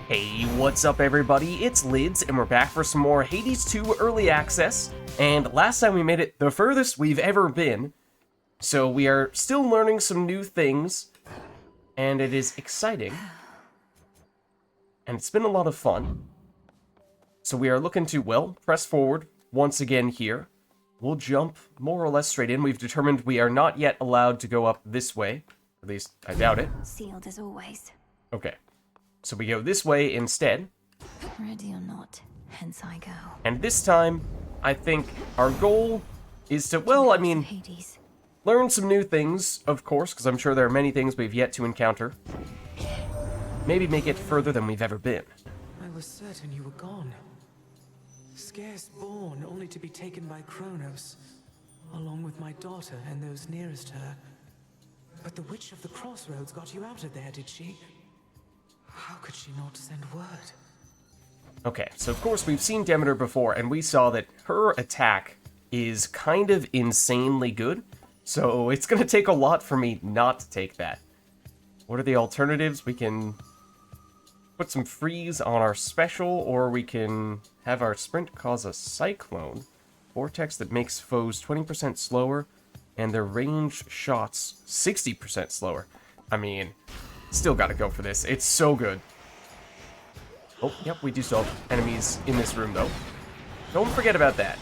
Hey, what's up everybody? It's Lids, and we're back for some more Hades 2 Early Access. And last time we made it the furthest we've ever been. So we are still learning some new things. And it is exciting. And it's been a lot of fun. So we are looking to, well, press forward once again here. We'll jump more or less straight in. We've determined we are not yet allowed to go up this way. At least, I doubt it. Sealed as always. Okay. So we go this way instead. Ready or not, hence I go. And this time, I think our goal is to, well, I mean, Hades. learn some new things, of course, because I'm sure there are many things we've yet to encounter. Maybe make it further than we've ever been. I was certain you were gone. Scarce born, only to be taken by Kronos, along with my daughter and those nearest her. But the Witch of the Crossroads got you out of there, did she? How could she not send word? Okay, so of course we've seen Demeter before, and we saw that her attack is kind of insanely good. So it's going to take a lot for me not to take that. What are the alternatives? We can put some freeze on our special, or we can have our sprint cause a cyclone. Vortex that makes foes 20% slower, and their range shots 60% slower. I mean, still gotta go for this. It's so good. Oh, yep, we do still have enemies in this room, though. Don't forget about that.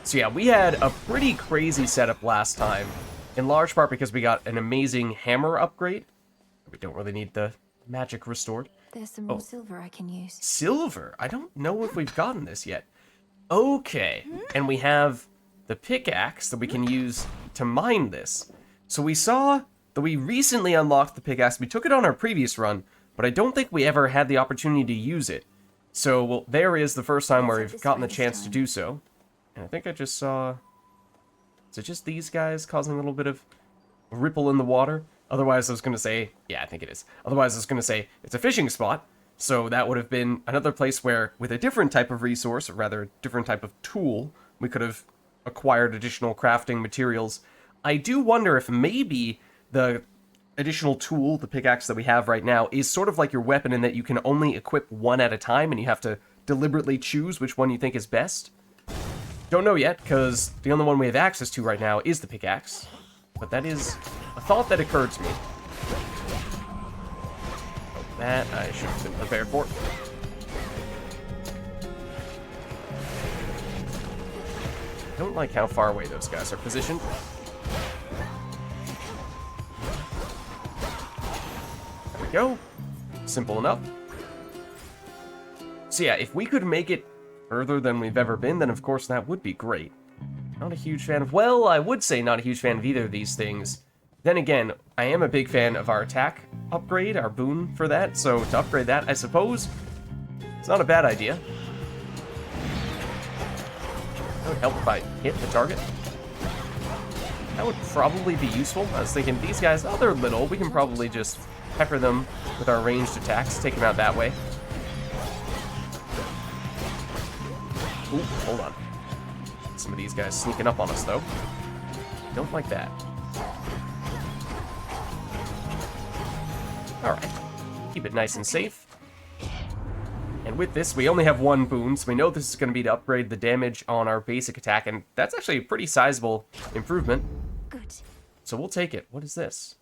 So yeah, we had a pretty crazy setup last time, in large part because we got an amazing hammer upgrade. We don't really need the magic restored. There's some more silver I can use. Silver? I don't know if we've gotten this yet. Okay, and we have the pickaxe that we can use to mine this. So we saw that we recently unlocked the pickaxe. We took it on our previous run, but I don't think we ever had the opportunity to use it. So, well, there is the first time where we've gotten the chance to do so. And I think I just saw... Is it just these guys causing a little bit of ripple in the water? Otherwise, I was going to say... Yeah, I think it is. Otherwise, I was going to say it's a fishing spot. So that would have been another place where, with a different type of resource, or rather, a different type of tool, we could have acquired additional crafting materials. I do wonder if maybe the additional tool, the pickaxe that we have right now, is sort of like your weapon in that you can only equip one at a time, and you have to deliberately choose which one you think is best. Don't know yet, because the only one we have access to right now is the pickaxe. But that is a thought that occurred to me. Oh, that I should have been prepared for. I don't like how far away those guys are positioned. There we go. Simple enough. So yeah, if we could make it further than we've ever been, then of course that would be great. Not a huge fan of... Well, I would say not a huge fan of either of these things. Then again, I am a big fan of our attack upgrade, our boon for that, so to upgrade that, I suppose, it's not a bad idea. That would help if I hit the target. That would probably be useful. I was thinking, these guys, oh, they're little. We can probably just pepper them with our ranged attacks, take them out that way. Ooh, hold on. Some of these guys sneaking up on us, though. Don't like that. Alright. Keep it nice and safe. And with this, we only have one boon, so we know this is going to be to upgrade the damage on our basic attack, and that's actually a pretty sizable improvement. Good. So we'll take it. What is this?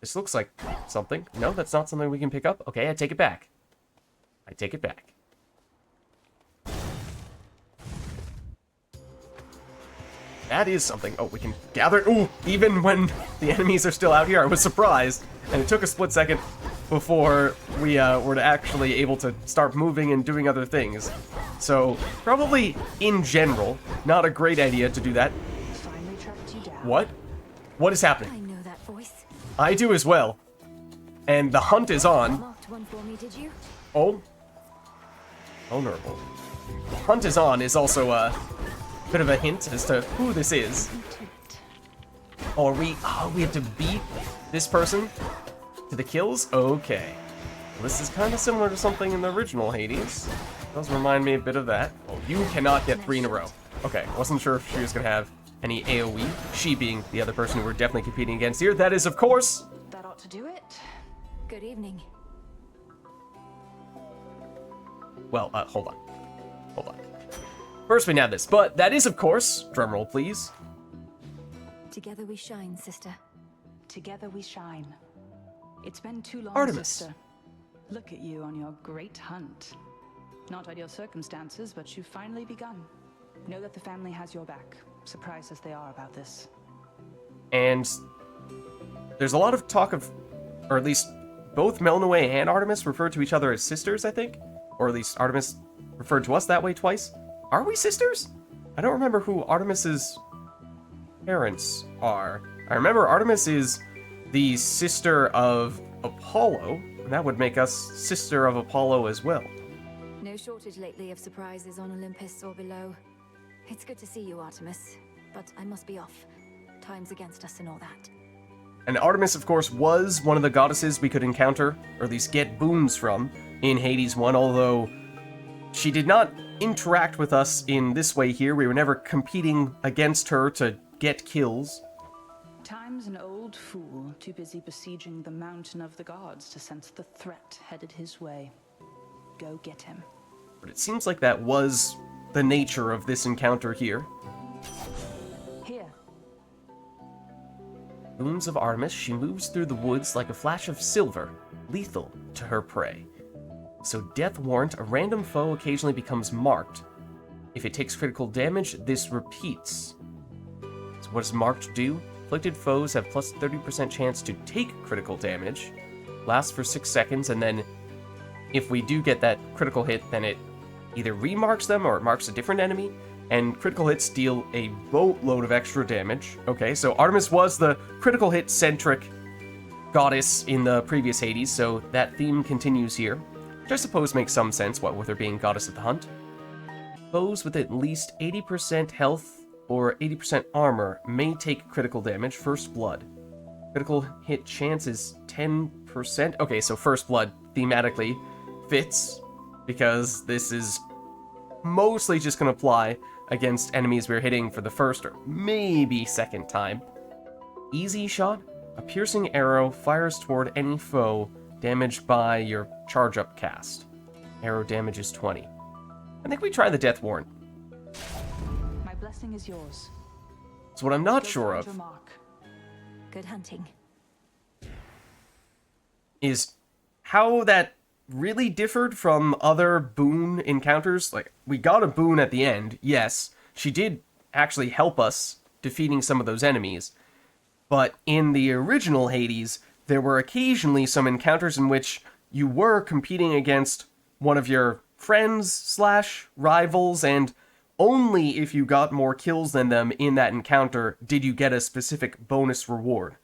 This looks like something. No, that's not something we can pick up. Okay, I take it back. I take it back. That is something. Oh, we can gather. Ooh, even when the enemies are still out here, I was surprised. And it took a split second before we were actually able to start moving and doing other things. So, probably, in general, not a great idea to do that. Finally tracked you down. What? What is happening? I know that voice. I do as well. And the hunt is on. Marked one for me, did you? Oh. Vulnerable. The hunt is on is also a bit of a hint as to who this is. Oh, are we... Oh, we have to beat this person to the kills? Okay. Well, this is kind of similar to something in the original Hades. Does remind me a bit of that. Oh, you cannot get 3 in a row. Okay, wasn't sure if she was going to have any AoE. She being the other person who we're definitely competing against here. That is, of course... That ought to do it. Good evening. Well, hold on. Hold on. First we have this, but that is, of course, drumroll please, Together we shine, sister. Together we shine. It's been too long, Artemis. sister. Look at you on your great hunt. Not ideal circumstances, but you've finally begun. Know that the family has your back, surprised as they are about this. And there's a lot of talk of, or at least both Melnoe and Artemis refer to each other as sisters, I think. Or at least Artemis referred to us that way twice. Are we sisters? I don't remember who Artemis's parents are. I remember Artemis is the sister of Apollo, and that would make us sister of Apollo as well. No shortage lately of surprises on Olympus or below. It's good to see you, Artemis, but I must be off. Time's against us and all that. And Artemis, of course, was one of the goddesses we could encounter, or at least get boons from, in Hades 1, although she did not interact with us in this way here. We were never competing against her to get kills. Time's an old fool, too busy besieging the mountain of the gods to sense the threat headed his way. Go get him. But it seems like that was the nature of this encounter here. Here. Boons of Artemis, she moves through the woods like a flash of silver, lethal to her prey. So Death Warrant, a random foe occasionally becomes marked. If it takes critical damage, this repeats. So what does marked do? Afflicted foes have plus 30% chance to take critical damage, lasts for 6 seconds, and then if we do get that critical hit, then it either remarks them or it marks a different enemy, and critical hits deal a boatload of extra damage. Okay, so Artemis was the critical hit-centric goddess in the previous Hades, so that theme continues here, which I suppose makes some sense, what with her being goddess of the hunt. Foes with at least 80% health or 80% armor may take critical damage, first blood. Critical hit chance is 10%. Okay, so first blood thematically fits, because this is mostly just going to apply against enemies we're hitting for the first or maybe second time. Easy shot, a piercing arrow fires toward any foe damaged by your charge up cast. Arrow damage is 20. I think we try the Death Warrant. My blessing is yours. So what I'm not Go sure find of your mark. Good hunting. is how that really differed from other boon encounters. Like, we got a boon at the end, yes. She did actually help us defeating some of those enemies. But in the original Hades, there were occasionally some encounters in which you were competing against one of your friends / rivals, and only if you got more kills than them in that encounter did you get a specific bonus reward.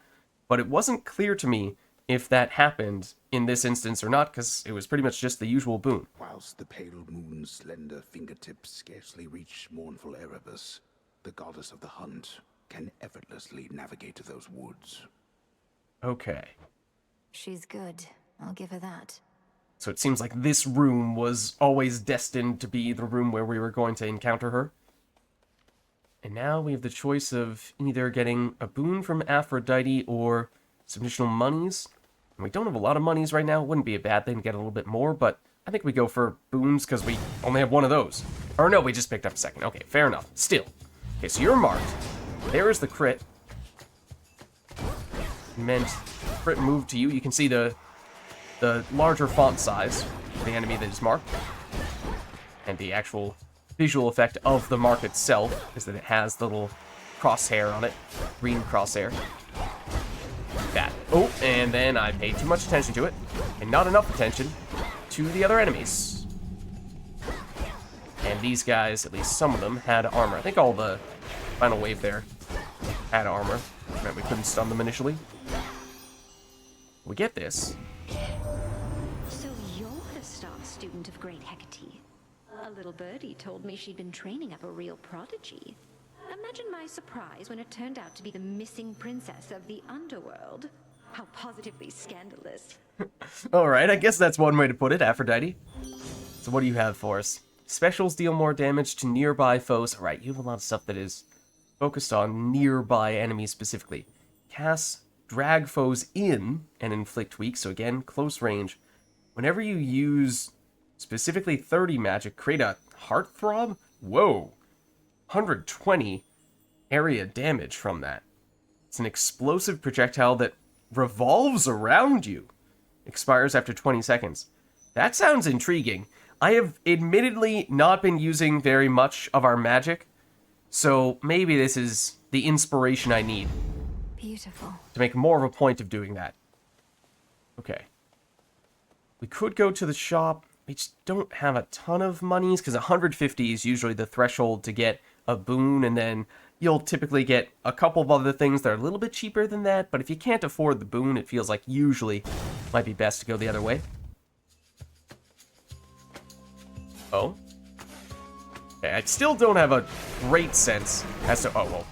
But it wasn't clear to me if that happened in this instance or not, because it was pretty much just the usual boon. Whilst the pale moon's slender fingertips scarcely reach mournful Erebus, the goddess of the hunt can effortlessly navigate those woods. Okay. She's good. I'll give her that. So it seems like this room was always destined to be the room where we were going to encounter her. And now we have the choice of either getting a boon from Aphrodite or some additional monies. And we don't have a lot of monies right now. It wouldn't be a bad thing to get a little bit more, but I think we go for boons because we only have one of those. Or no, we just picked up a second. Okay, fair enough. Still. Okay, so you're marked. There is the crit. Meant crit move to you. You can see the larger font size of the enemy that is marked. And the actual visual effect of the mark itself is that it has the little crosshair on it. Green crosshair. That. Oh, and then I paid too much attention to it, and not enough attention to the other enemies. And these guys, at least some of them, had armor. I think all the final wave there had armor. Meant we couldn't stun them initially. We get this. So you're the star student of Great Hecate. A little birdie told me she'd been training up a real prodigy. Imagine my surprise when it turned out to be the missing princess of the underworld. How positively scandalous. Alright, I guess that's one way to put it, Aphrodite. So what do you have for us? Specials deal more damage to nearby foes. Alright, you have a lot of stuff that is focused on nearby enemies specifically. Casts drag foes in and inflict weak, so again, close range. Whenever you use Specifically 30 magic. Create a heartthrob? Whoa. 120 area damage from that. It's an explosive projectile that revolves around you. Expires after 20 seconds. That sounds intriguing. I have admittedly not been using very much of our magic, so maybe this is the inspiration I need. Beautiful. To make more of a point of doing that. Okay. We could go to the shop. We just don't have a ton of monies, because 150 is usually the threshold to get a boon, and then you'll typically get a couple of other things that are a little bit cheaper than that, but if you can't afford the boon, it feels like usually might be best to go the other way. Oh. Okay, I still don't have a great sense as to, oh, well,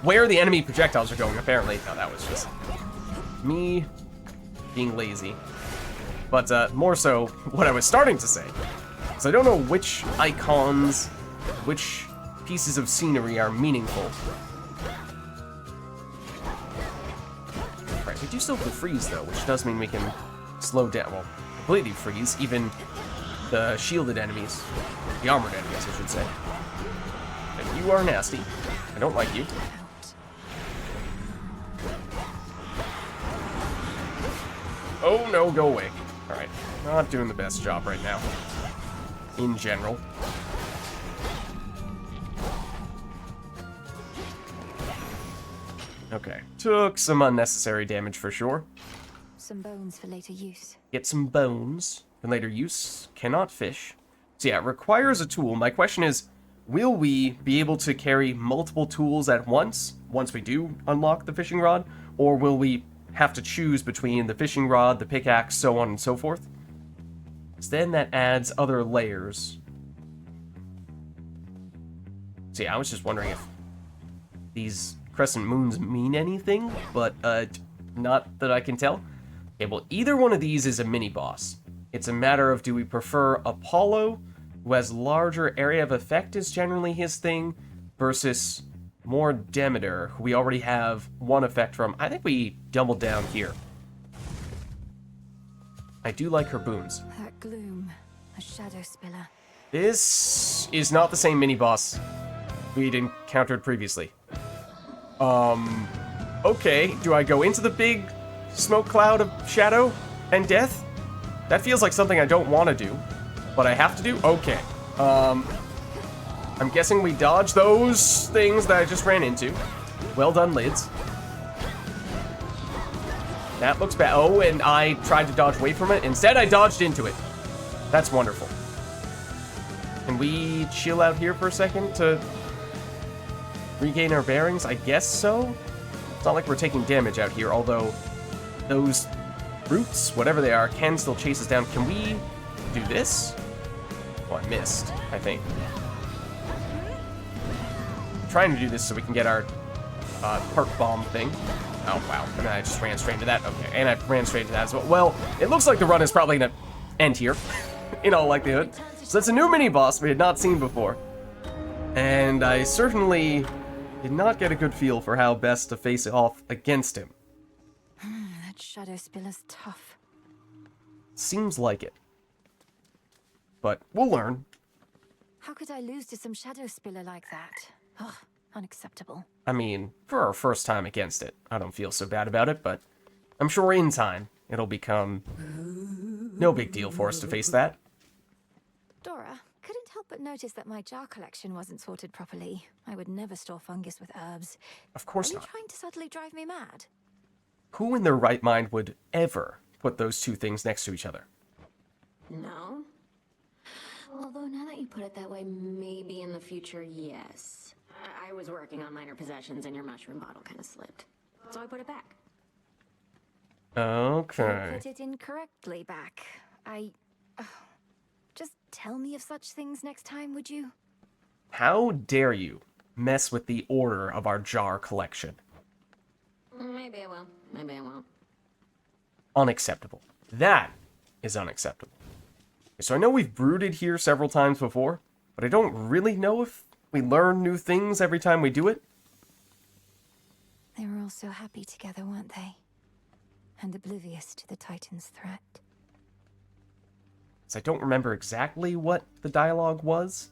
where the enemy projectiles are going, apparently. No, that was just me being lazy. But more so, what I was starting to say. So I don't know which icons, which pieces of scenery are meaningful. Right, we do still have the freeze, though, which does mean we can slow down, well, completely freeze, even the shielded enemies. The armored enemies, I should say. And you are nasty. I don't like you. Oh no, go away. Alright, not doing the best job right now. In general. Okay, took some unnecessary damage for sure. Some bones for later use. Get some bones. For later use, cannot fish. So yeah, it requires a tool. My question is, will we be able to carry multiple tools at once we do unlock the fishing rod? Or will we have to choose between the fishing rod, the pickaxe, so on and so forth? So then that adds other layers. So yeah, I was just wondering if these crescent moons mean anything, but not that I can tell. Okay, well, either one of these is a mini-boss. It's a matter of, do we prefer Apollo, who has larger area of effect is generally his thing, versus more Demeter, who we already have one effect from. I think we doubled down here. I do like her boons. That gloom, a shadow spiller. This is not the same mini-boss we'd encountered previously. Okay, do I go into the big smoke cloud of shadow and death? That feels like something I don't want to do, but I have to do? Okay. I'm guessing we dodge those things that I just ran into. Well done, Lids. That looks bad. Oh, and I tried to dodge away from it. Instead, I dodged into it. That's wonderful. Can we chill out here for a second to regain our bearings? I guess so. It's not like we're taking damage out here, although those roots, whatever they are, can still chase us down. Can we do this? Oh, I missed, I think. I'm trying to do this so we can get our perk bomb thing. Oh, wow. And then I just ran straight into that. Okay, and I ran straight into that as well. Well, it looks like the run is probably going to end here, in all likelihood. So that's a new mini-boss we had not seen before. And I certainly did not get a good feel for how best to face off against him. That shadow spiller's tough. Seems like it. But we'll learn. How could I lose to some shadow spiller like that? Ugh, unacceptable. I mean, for our first time against it, I don't feel so bad about it, but I'm sure in time it'll become no big deal for us to face that. Dora, couldn't help but notice that my jar collection wasn't sorted properly. I would never store fungus with herbs. Of course Are you not. trying to subtly drive me mad? Who in their right mind would ever put those two things next to each other? No. Although now that you put it that way, maybe in the future, yes. I was working on minor possessions and your mushroom bottle kind of slipped. So I put it back. Okay. You put it incorrectly back. Just tell me of such things next time, would you? How dare you mess with the order of our jar collection? Maybe I will. Maybe I won't. Unacceptable. That is unacceptable. So I know we've brooded here several times before, but I don't really know if we learn new things every time we do it. They were all so happy together, weren't they? And oblivious to the Titan's threat. So I don't remember exactly what the dialogue was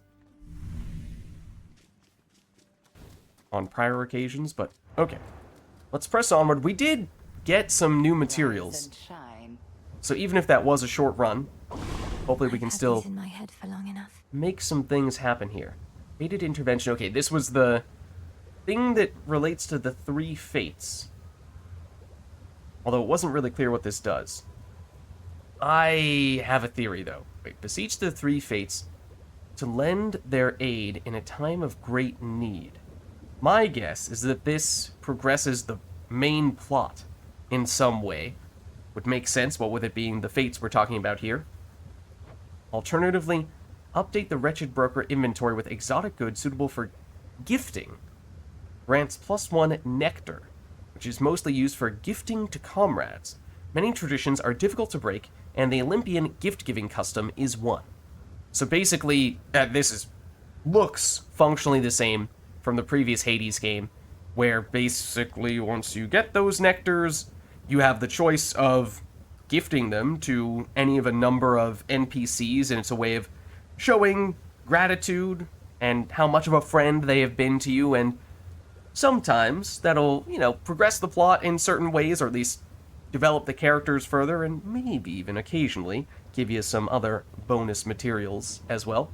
on prior occasions, but okay. Let's press onward. We did get some new materials. So even if that was a short run, hopefully we can still in my head for long enough. make some things happen here. Fated intervention. Okay, this was the thing that relates to the 3 fates. Although it wasn't really clear what this does. I have a theory, though. Wait, beseech the 3 fates to lend their aid in a time of great need. My guess is that this progresses the main plot in some way. Would make sense, what with it being the fates we're talking about here. Alternatively, update the Wretched Broker inventory with exotic goods suitable for gifting. Grants +1 nectar, which is mostly used for gifting to comrades. Many traditions are difficult to break, and the Olympian gift-giving custom is one. So basically, looks functionally the same from the previous Hades game, where basically once you get those nectars, you have the choice of gifting them to any of a number of NPCs, and it's a way of showing gratitude and how much of a friend they have been to you, and sometimes that'll, progress the plot in certain ways, or at least develop the characters further, and maybe even occasionally give you some other bonus materials as well.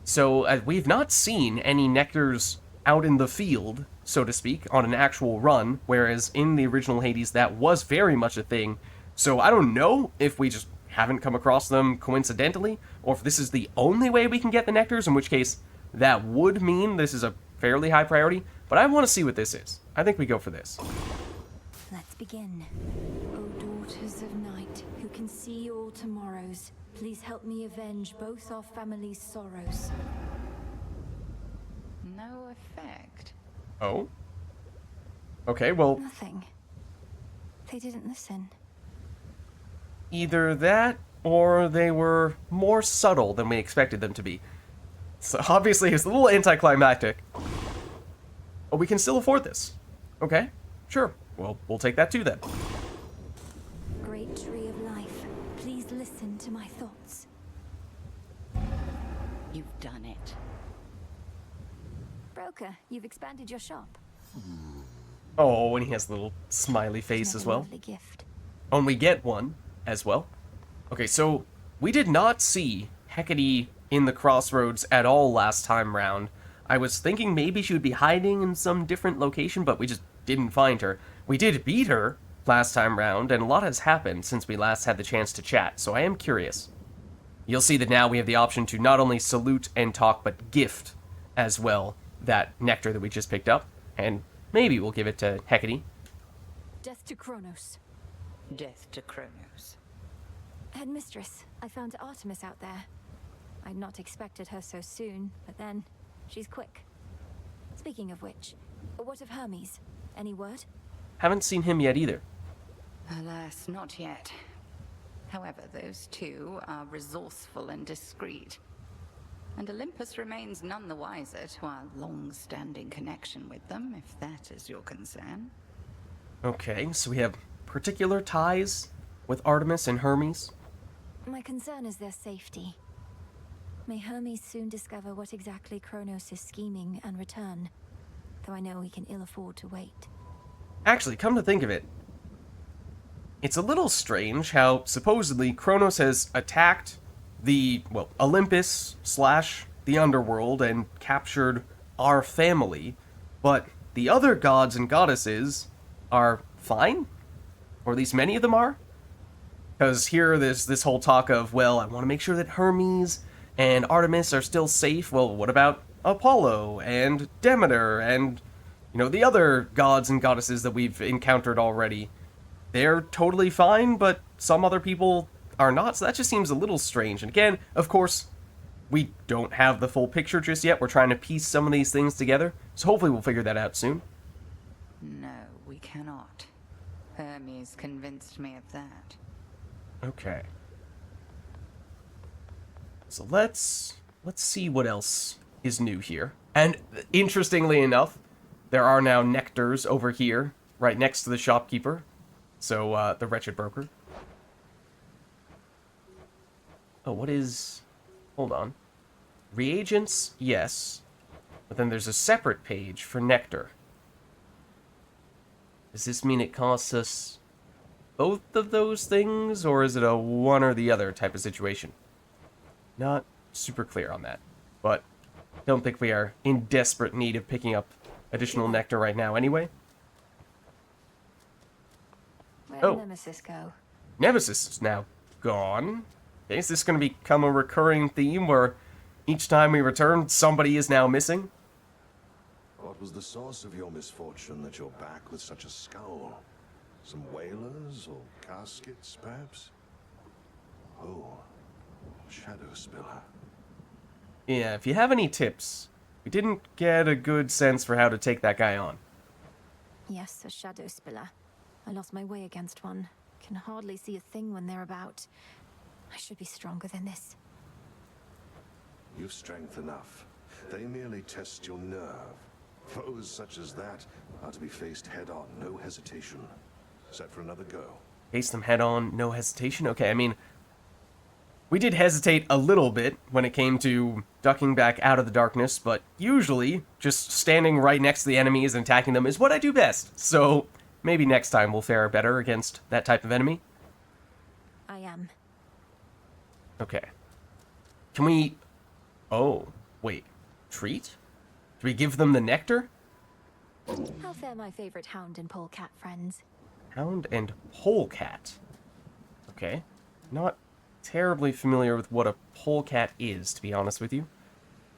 So we've not seen any nectars out in the field, so to speak, on an actual run, whereas in the original Hades that was very much a thing. So I don't know if we just haven't come across them coincidentally, or if this is the only way we can get the nectars, in which case that would mean this is a fairly high priority, but I want to see what this is. I think we go for this. Let's begin. O daughters of night, who can see all tomorrows, please help me avenge both our families' sorrows. No effect. Oh? Okay, well, Nothing. They didn't listen. either that, or they were more subtle than we expected them to be. So obviously it's a little anticlimactic. But we can still afford this. Okay, sure. Well, we'll take that too then. Great tree of life, please listen to my thoughts. You've done it. Broker, you've expanded your shop. Oh, and he has a little smiley face as Another well. lovely gift. Oh, and we get one as well. Okay, so we did not see Hecate in the crossroads at all last time round. I was thinking maybe she would be hiding in some different location, but we just didn't find her. We did beat her last time round, and a lot has happened since we last had the chance to chat, so I am curious. You'll see that now we have the option to not only salute and talk, but gift as well that nectar that we just picked up, and maybe we'll give it to Hecate. Death to Kronos. Death to Kronos. Headmistress, I found Artemis out there. I'd not expected her so soon, but then, she's quick. Speaking of which, what of Hermes? Any word? Haven't seen him yet either. Alas, not yet. However, those two are resourceful and discreet. And Olympus remains none the wiser to our long-standing connection with them, if that is your concern. Okay, so we have particular ties with Artemis and Hermes. My concern is their safety. May Hermes soon discover what exactly Kronos is scheming and return, though I know he can ill afford to wait. Actually, come to think of it, it's a little strange how supposedly Kronos has attacked the, Olympus / the underworld and captured our family, but the other gods and goddesses are fine? Or at least many of them are? Because here there's this whole talk of, well, I want to make sure that Hermes and Artemis are still safe. Well, what about Apollo and Demeter and, the other gods and goddesses that we've encountered already? They're totally fine, but some other people are not, so that just seems a little strange. And again, of course, we don't have the full picture just yet. We're trying to piece some of these things together, so hopefully we'll figure that out soon. No, we cannot. Hermes convinced me of that. Okay. So let's see what else is new here. And interestingly enough, there are now nectars over here, right next to the shopkeeper. So, the Wretched Broker. Oh, what is... Hold on. Reagents, yes. But then there's a separate page for nectar. Does this mean it costs us both of those things, or is it a one or the other type of situation? Not super clear on that, but don't think we are in desperate need of picking up additional nectar right now anyway. Where'd Oh. Nemesis go? Nemesis is now gone. Is this going to become a recurring theme where each time we return, somebody is now missing? What was the source of your misfortune that you're back with such a scowl? Some whalers or caskets, perhaps? Oh, shadow spiller. Yeah, if you have any tips, we didn't get a good sense for how to take that guy on. Yes, a shadow spiller. I lost my way against one. Can hardly see a thing when they're about. I should be stronger than this. You've strength enough. They merely test your nerve. Foes such as that are to be faced head-on, no hesitation. Set for another go. Face them head on, no hesitation. Okay, I mean, we did hesitate a little bit when it came to ducking back out of the darkness, but usually just standing right next to the enemies and attacking them is what I do best. So maybe next time we'll fare better against that type of enemy. I am. Okay. Can we... Oh, wait. Treat? Do we give them the nectar? How fare my favorite hound and polecat friends? Hound and polecat. Okay. Not terribly familiar with what a polecat is, to be honest with you.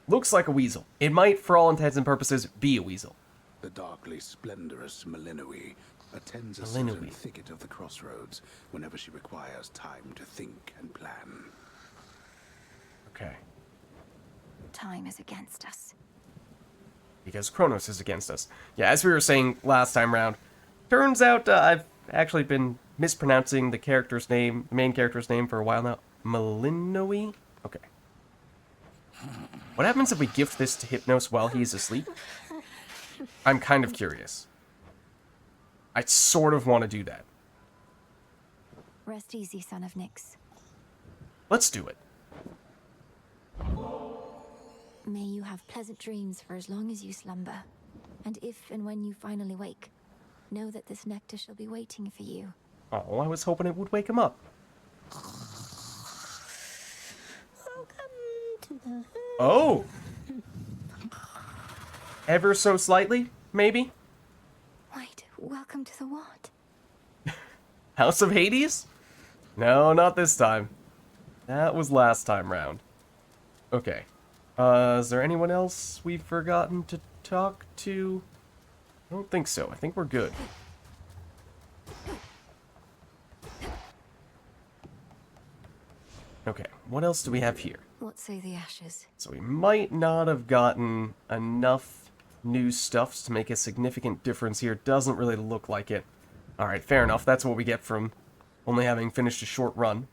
Looks like a weasel. It might, for all intents and purposes, be a weasel. The darkly splendorous Malinoe attends a Malinoe. certain thicket of the crossroads whenever she requires time to think and plan. Okay. Time is against us. Because Kronos is against us. Yeah, as we were saying last time round, turns out I've actually been mispronouncing the character's name, the main character's name for a while now. Malinoe? Okay. What happens if we gift this to Hypnos while he's asleep? I'm kind of curious. I sort of want to do that. Rest easy, son of Nyx. Let's do it. May you have pleasant dreams for as long as you slumber. And if and when you finally wake, know that this nectar shall be waiting for you. Oh, I was hoping it would wake him up. Oh! Ever so slightly, maybe? Wait, welcome to the what? House of Hades? No, not this time. That was last time round. Okay. Is there anyone else we've forgotten to talk to? I don't think so. I think we're good. Okay, what else do we have here? What say the ashes? So we might not have gotten enough new stuffs to make a significant difference here. Doesn't really look like it. Alright, fair enough. That's what we get from only having finished a short run.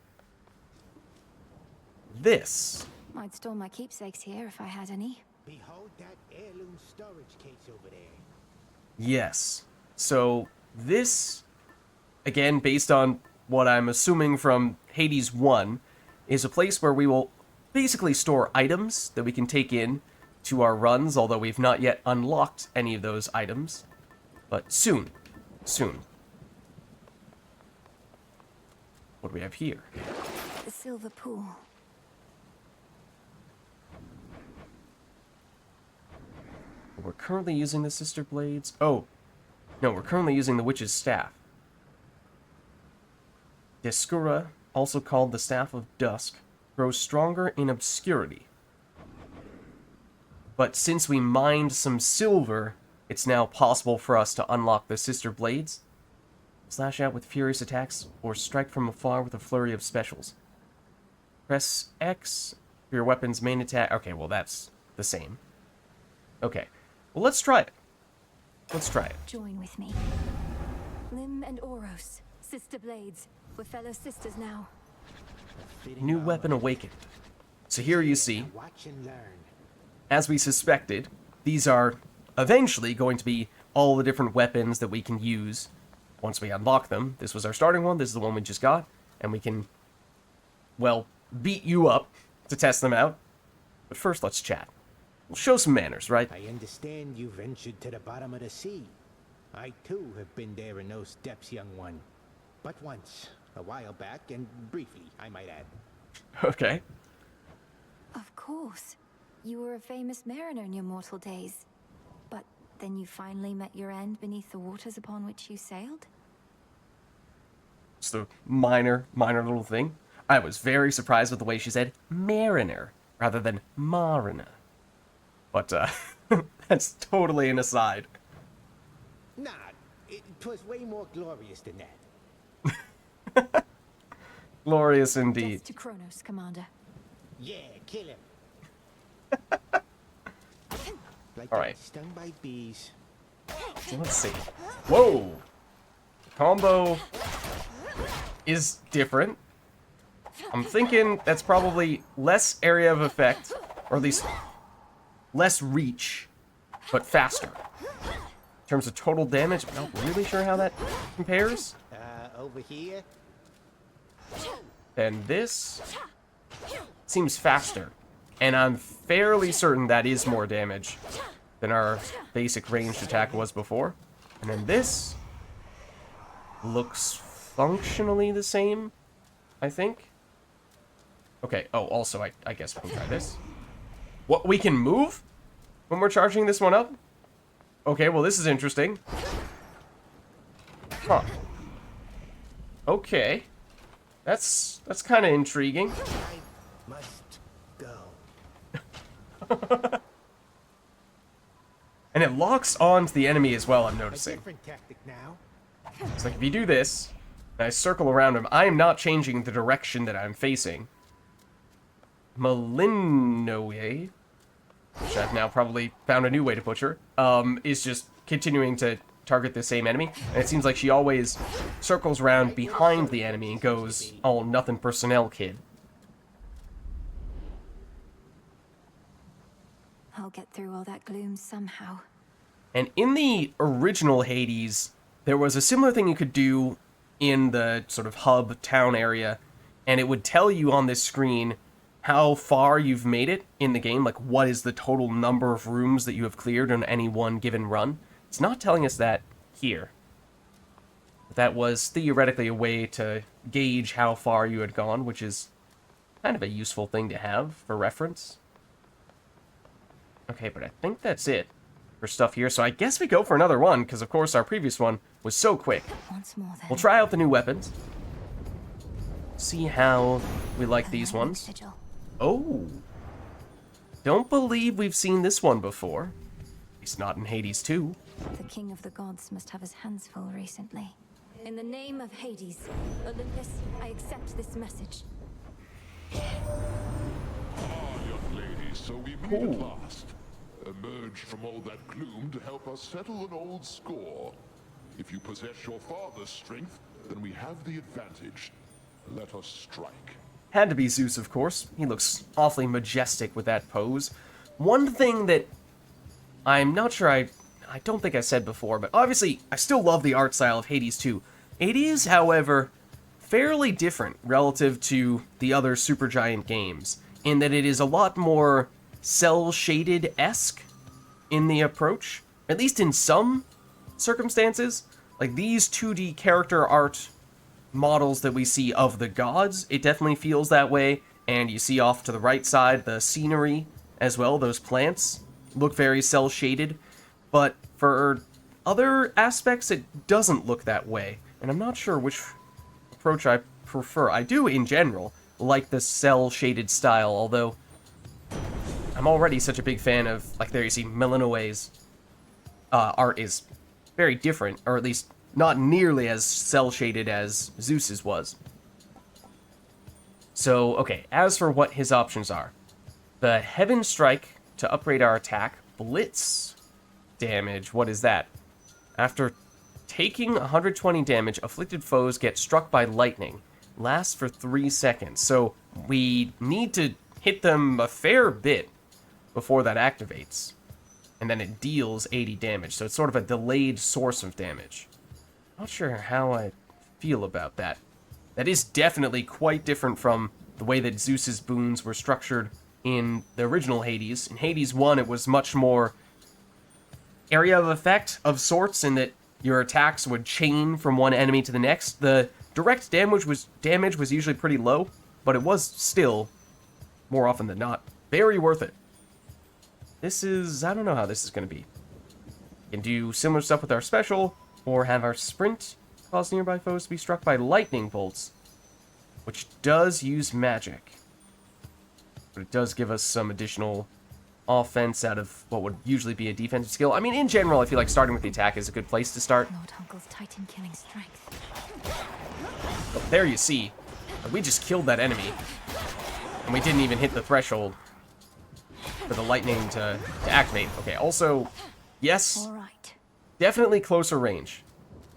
This. I'd store my keepsakes here if I had any. Behold that heirloom storage case over there. Yes. So this, again, based on what I'm assuming from Hades 1, is a place where we will basically store items that we can take in to our runs, although we've not yet unlocked any of those items. But soon. Soon. What do we have here? The silver pool. We're currently using the Sister Blades. Oh. No, we're currently using the Witch's Staff. Descura, also called the Staff of Dusk, grows stronger in obscurity. But since we mined some silver, it's now possible for us to unlock the Sister Blades. Slash out with furious attacks, or strike from afar with a flurry of specials. Press X for your weapon's main attack. Okay, well that's the same. Okay. Well, let's try it. Let's try it. Join with me. Lim and Oros, sister blades. We're fellow sisters now. New weapon awakened. So here you see, Watch and learn. as we suspected, these are eventually going to be all the different weapons that we can use once we unlock them. This was our starting one, this is the one we just got, and we can, well, beat you up to test them out. But first, let's chat. We'll show some manners, right? I understand you ventured to the bottom of the sea. I too have been there in those depths, young one. But once, a while back, and briefly, I might add. Okay. Of course. You were a famous mariner in your mortal days. But then you finally met your end beneath the waters upon which you sailed? Just a minor little thing. I was very surprised with the way she said mariner rather than mariner. But, that's totally an aside. Nah, it was way more glorious than that. Glorious indeed. Death to Kronos, Commander. Yeah, kill him. Like All right. stung by bees. Let's see. Whoa! Combo is different. I'm thinking that's probably less area of effect, or at least less reach, but faster. In terms of total damage, I'm not really sure how that compares. Over here. And this seems faster. And I'm fairly certain that is more damage than our basic ranged attack was before. And then this looks functionally the same, I think. Okay, oh, also, I guess we can try this. What, we can move when we're charging this one up? Okay, well, this is interesting. Huh. Okay. That's kind of intriguing. I must go. And it locks onto the enemy as well, I'm A noticing. different tactic now. It's like if you do this, and I circle around him, I am not changing the direction that I'm facing. Malinoe, which I've now probably found a new way to butcher, is just continuing to target the same enemy. And it seems like she always circles around behind the enemy and goes, "Oh, nothing personnel, kid." I'll get through all that gloom somehow. And in the original Hades, there was a similar thing you could do in the sort of hub town area, and it would tell you on this screen how far you've made it in the game, like what is the total number of rooms that you have cleared on any one given run. It's not telling us that here. But that was theoretically a way to gauge how far you had gone, which is kind of a useful thing to have for reference. Okay, but I think that's it for stuff here. So I guess we go for another one, because of course our previous one was so quick. Once more, then. We'll try out the new weapons. See how we like these Alignment ones. sigil. Oh. Don't believe we've seen this one before. At least not in Hades 2. The king of the gods must have his hands full recently. In the name of Hades, Olympus, I accept this message. Young lady, so we meet at last. Emerge from all that gloom to help us settle an old score. If you possess your father's strength, then we have the advantage. Let us strike. Had to be Zeus, of course. He looks awfully majestic with that pose. One thing that I'm not sure I don't think I said before, but obviously I still love the art style of Hades 2. It is, however, fairly different relative to the other Supergiant games, in that it is a lot more cel-shaded-esque in the approach, at least in some circumstances. Like these 2D character art models that we see of the gods, it definitely feels that way, and you see off to the right side the scenery as well, those plants look very cel-shaded, but for other aspects it doesn't look that way, and I'm not sure which approach I prefer. I do, in general, like the cel-shaded style, although I'm already such a big fan of, like there you see, Melinoe's art is very different, or at least not nearly as cel-shaded as Zeus's was. So, okay, as for what his options are. The Heaven Strike to upgrade our attack. Blitz damage, what is that? After taking 120 damage, afflicted foes get struck by lightning. Lasts for 3 seconds. So, we need to hit them a fair bit before that activates. And then it deals 80 damage, so it's sort of a delayed source of damage. Not sure how I feel about that. That is definitely quite different from the way that Zeus's boons were structured in the original Hades. In Hades 1, it was much more area of effect of sorts, in that your attacks would chain from one enemy to the next. The direct damage was usually pretty low, but it was still, more often than not, very worth it. This is... I don't know how this is going to be. We can do similar stuff with our special, or have our sprint cause nearby foes to be struck by lightning bolts, which does use magic. But it does give us some additional offense out of what would usually be a defensive skill. I mean, in general, I feel like starting with the attack is a good place to start. Lord Uncle's Titan killing strength. But there you see, we just killed that enemy, and we didn't even hit the threshold for the lightning to activate. Okay, also, yes, All right. definitely closer range,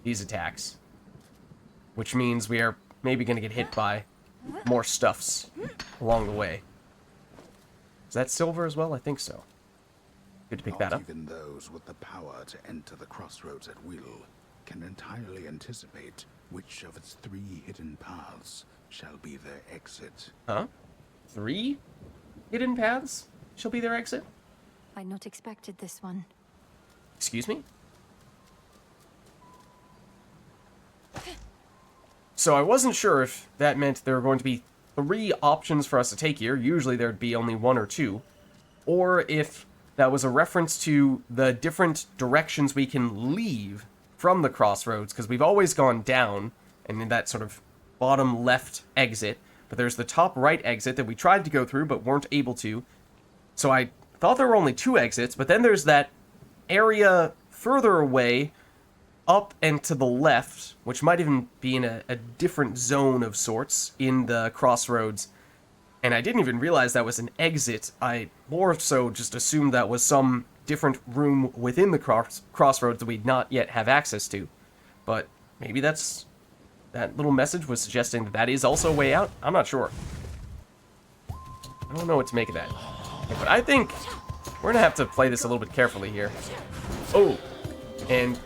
these attacks. Which means we are maybe going to get hit by more stuffs along the way. Is that silver as well? I think so. Good to pick that up. Not even those with the power to enter the crossroads at will can entirely anticipate which of its 3 hidden paths shall be their exit. Huh? 3 hidden paths shall be their exit? I'd not expected this one. Excuse me? So I wasn't sure if that meant there were going to be 3 options for us to take here. Usually there'd be only 1 or 2. Or if that was a reference to the different directions we can leave from the crossroads, because we've always gone down, and in that sort of bottom left exit, but there's the top right exit that we tried to go through but weren't able to. So I thought there were only 2 exits, but then there's that area further away, up and to the left, which might even be in a different zone of sorts in the crossroads. And I didn't even realize that was an exit. I more so just assumed that was some different room within the crossroads that we'd not yet have access to. But maybe that little message was suggesting that that is also a way out? I'm not sure. I don't know what to make of that. But I think we're gonna have to play this a little bit carefully here. Oh, and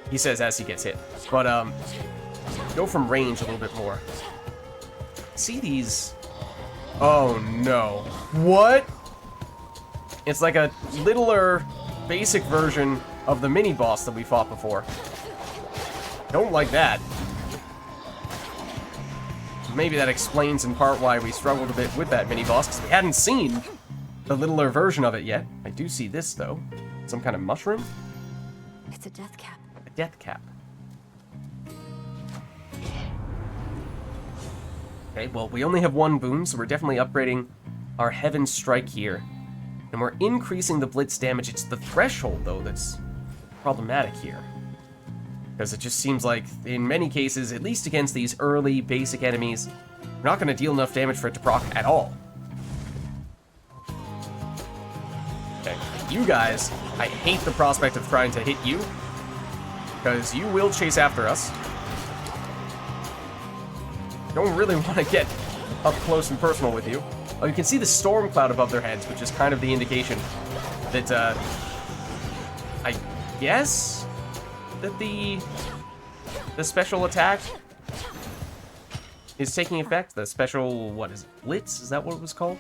he says as he gets hit. But, go from range a little bit more. See these... Oh, no. What? It's like a littler, basic version of the mini-boss that we fought before. Don't like that. Maybe that explains in part why we struggled a bit with that mini-boss, because we hadn't seen the littler version of it yet. I do see this, though. Some kind of mushroom? It's a death cap. A death cap. Okay, well, we only have 1 boon, so we're definitely upgrading our Heaven Strike here. And we're increasing the blitz damage. It's the threshold, though, that's problematic here. Because it just seems like, in many cases, at least against these early, basic enemies, we're not going to deal enough damage for it to proc at all. Okay, you guys, I hate the prospect of trying to hit you, because you will chase after us. Don't really want to get up close and personal with you. Oh, you can see the storm cloud above their heads, which is kind of the indication that, I guess that the special attack is taking effect. The special, what is it, Blitz? Is that what it was called?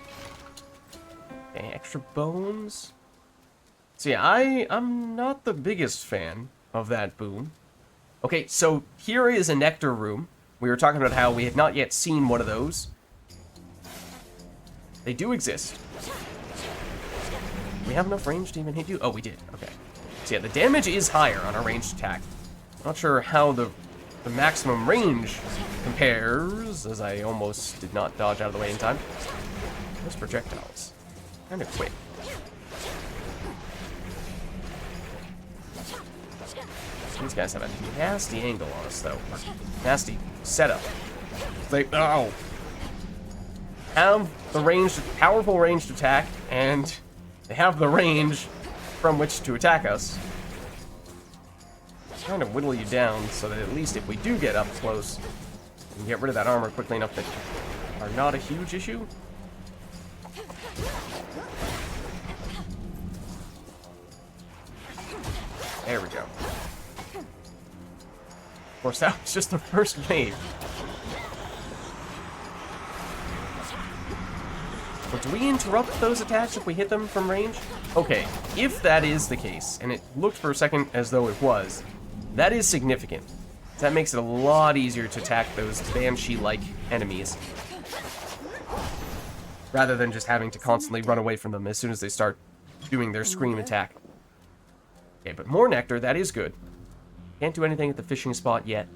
Okay, extra bones. So yeah, I'm not the biggest fan of that boon. Okay, so here is a nectar room. We were talking about how we had not yet seen one of those. They do exist. We have enough range to even hit you? Oh, we did. Okay. So yeah, the damage is higher on a ranged attack. Not sure how the maximum range compares, as I almost did not dodge out of the way in time. Those projectiles. Kind of quick. These guys have a nasty angle on us, though. Nasty setup. They have the ranged, powerful ranged attack, and they have the range from which to attack us. Trying to whittle you down so that at least if we do get up close, we can get rid of that armor quickly enough that are not a huge issue. There we go. Of course, that was just the first wave. But do we interrupt those attacks if we hit them from range? Okay, if that is the case, and it looked for a second as though it was, that is significant. That makes it a lot easier to attack those Banshee-like enemies, rather than just having to constantly run away from them as soon as they start doing their scream attack. Okay, but more nectar, that is good. Can't do anything at the fishing spot yet.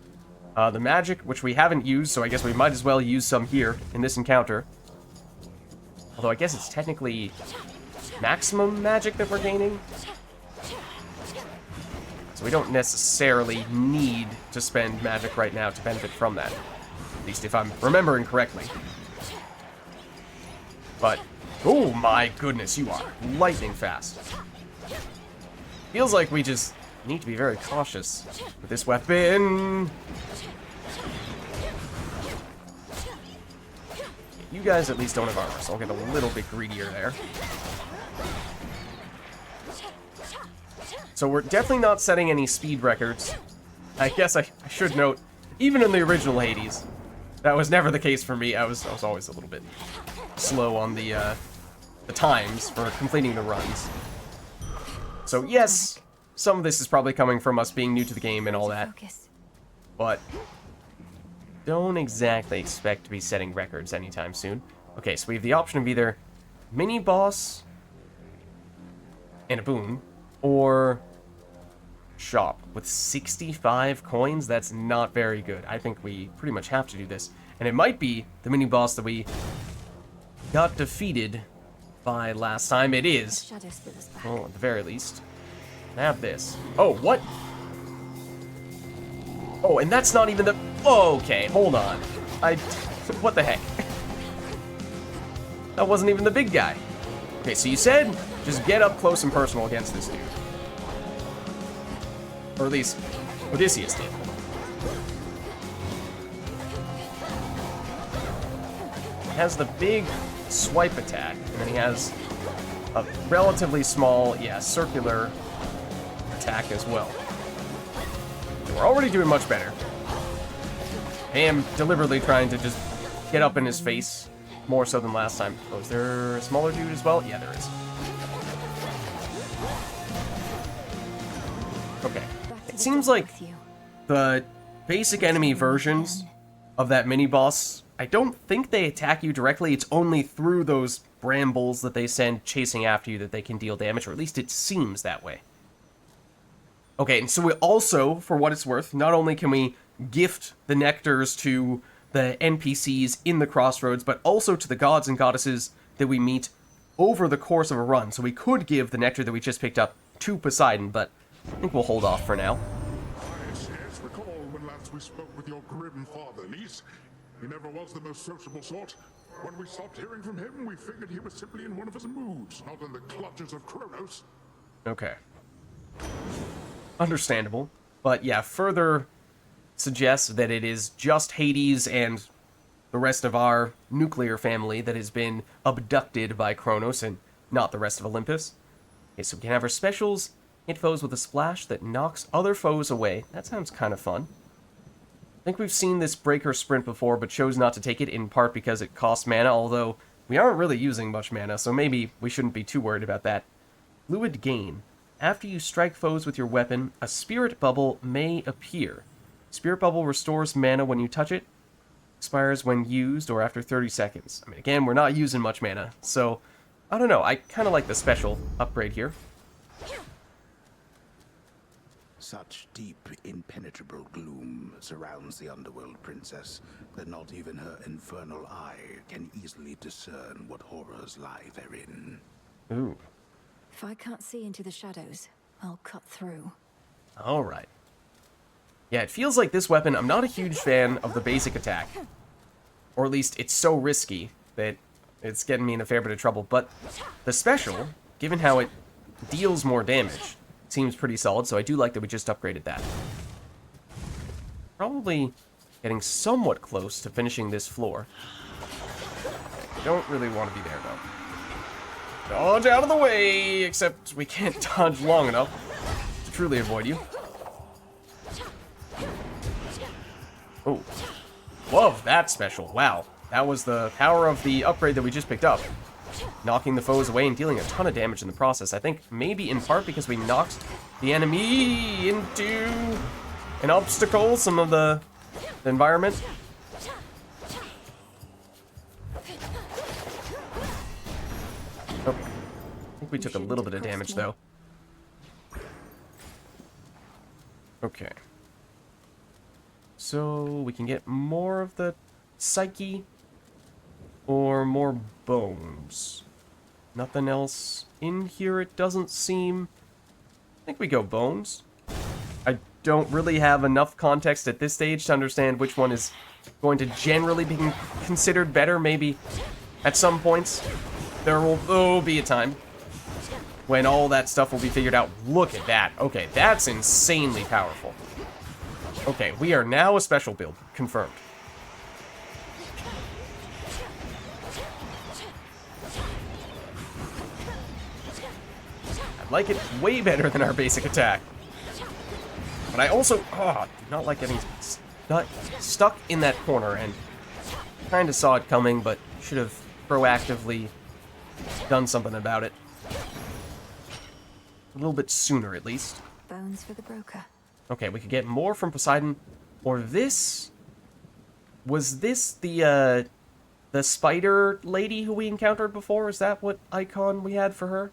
The magic, which we haven't used, so I guess we might as well use some here in this encounter. Although I guess it's technically maximum magic that we're gaining. So we don't necessarily need to spend magic right now to benefit from that. At least if I'm remembering correctly. But, oh my goodness, you are lightning fast. Feels like we just need to be very cautious with this weapon. You guys at least don't have armor, so I'll get a little bit greedier there. So we're definitely not setting any speed records. I guess I should note, even in the original Hades, that was never the case for me. I was always a little bit slow on the times for completing the runs. So yes, some of this is probably coming from us being new to the game and all that. But don't exactly expect to be setting records anytime soon. Okay, so we have the option of either mini-boss and a boon, or shop with 65 coins. That's not very good. I think we pretty much have to do this. And it might be the mini-boss that we got defeated by last time. It is. Well, at the very least. Have this. Oh, what? Oh, and that's not even the... Oh, okay, hold on. What the heck? That wasn't even the big guy. Okay, so you said just get up close and personal against this dude. Or at least Odysseus did. He has the big swipe attack, and then he has a relatively small, circular attack as well. So we're already doing much better. I am deliberately trying to just get up in his face more so than last time. Oh, is there a smaller dude as well? Yeah, there is. Okay. It seems like the basic enemy versions of that mini-boss, I don't think they attack you directly. It's only through those brambles that they send chasing after you that they can deal damage, or at least it seems that way. Okay, and so we also, for what it's worth, not only can we gift the nectars to the NPCs in the crossroads, but also to the gods and goddesses that we meet over the course of a run. So we could give the nectar that we just picked up to Poseidon, but I think we'll hold off for now. Yes, recall when last we spoke with your grim father, niece. He never was the most sociable sort. When we stopped hearing from him, we figured he was simply in one of his moods, not in the clutches of Kronos. Okay. Understandable. But yeah, further suggests that it is just Hades and the rest of our nuclear family that has been abducted by Kronos and not the rest of Olympus. Okay, so we can have our specials, hit foes with a splash that knocks other foes away. That sounds kind of fun. I think we've seen this breaker sprint before, but chose not to take it in part because it costs mana, although we aren't really using much mana, so maybe we shouldn't be too worried about that. Fluid gain. After you strike foes with your weapon, a spirit bubble may appear. Spirit bubble restores mana when you touch it, expires when used or after 30 seconds. I mean, again, we're not using much mana, so I don't know. I kind of like the special upgrade here. Such deep, impenetrable gloom surrounds the underworld, princess, that not even her infernal eye can easily discern what horrors lie therein. Ooh. If I can't see into the shadows, I'll cut through. Alright. Yeah, it feels like this weapon, I'm not a huge fan of the basic attack. Or at least it's so risky that it's getting me in a fair bit of trouble. But the special, given how it deals more damage, seems pretty solid, so I do like that we just upgraded that. Probably getting somewhat close to finishing this floor. Don't really want to be there, though. Dodge out of the way! Except we can't dodge long enough to truly avoid you. Oh. Love that special. Wow. That was the power of the upgrade that we just picked up. knocking the foes away and dealing a ton of damage in the process. I think maybe in part because we knocked the enemy into an obstacle, some of the environment. Oh, I think we took a little bit of damage though. Okay. So we can get more of the psyche or more bones. Nothing else in here, it doesn't seem. I think we go bones. I don't really have enough context at this stage to understand which one is going to generally be considered better. Maybe at some points there will be a time when all that stuff will be figured out. Look at that. Okay, that's insanely powerful. Okay, we are now a special build. Confirmed. I like it way better than our basic attack. But I also, do not like getting stuck in that corner, and kind of saw it coming, but should have proactively done something about it. A little bit sooner, at least. Bones for the broker. Okay, we could get more from Poseidon, or this. Was this the spider lady who we encountered before? Is that what icon we had for her?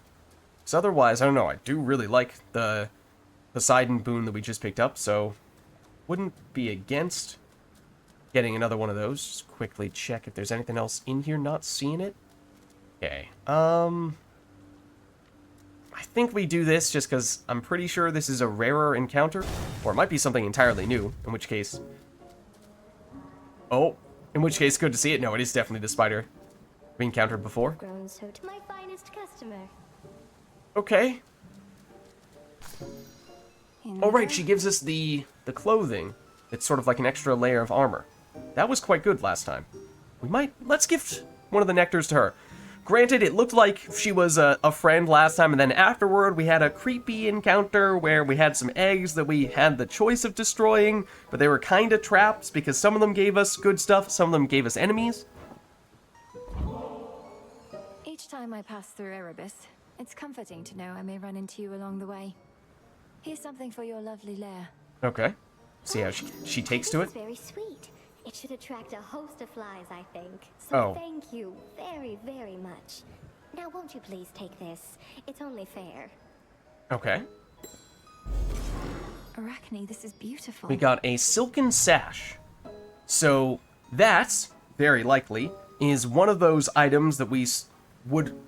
Because otherwise, I don't know, I do really like the Poseidon boon that we just picked up, so wouldn't be against getting another one of those. Just quickly check if there's anything else in here, not seeing it. Okay, I think we do this just because I'm pretty sure this is a rarer encounter, or it might be something entirely new, in which case... Oh, in which case, good to see it. No, it is definitely the spider we encountered before. Grown so to my finest customer. Okay. Oh, right, she gives us the clothing. It's sort of like an extra layer of armor. That was quite good last time. Let's gift one of the nectars to her. Granted, it looked like she was a friend last time, and then afterward we had a creepy encounter where we had some eggs that we had the choice of destroying, but they were kind of traps because some of them gave us good stuff, some of them gave us enemies. Each time I pass through Erebus, it's comforting to know I may run into you along the way. Here's something for your lovely lair. Okay. See how she takes to it? This is very sweet. It should attract a host of flies, I think. So thank you very, very much. Now won't you please take this? It's only fair. Okay. Arachne, this is beautiful. We got a silken sash. So that, very likely, is one of those items that we would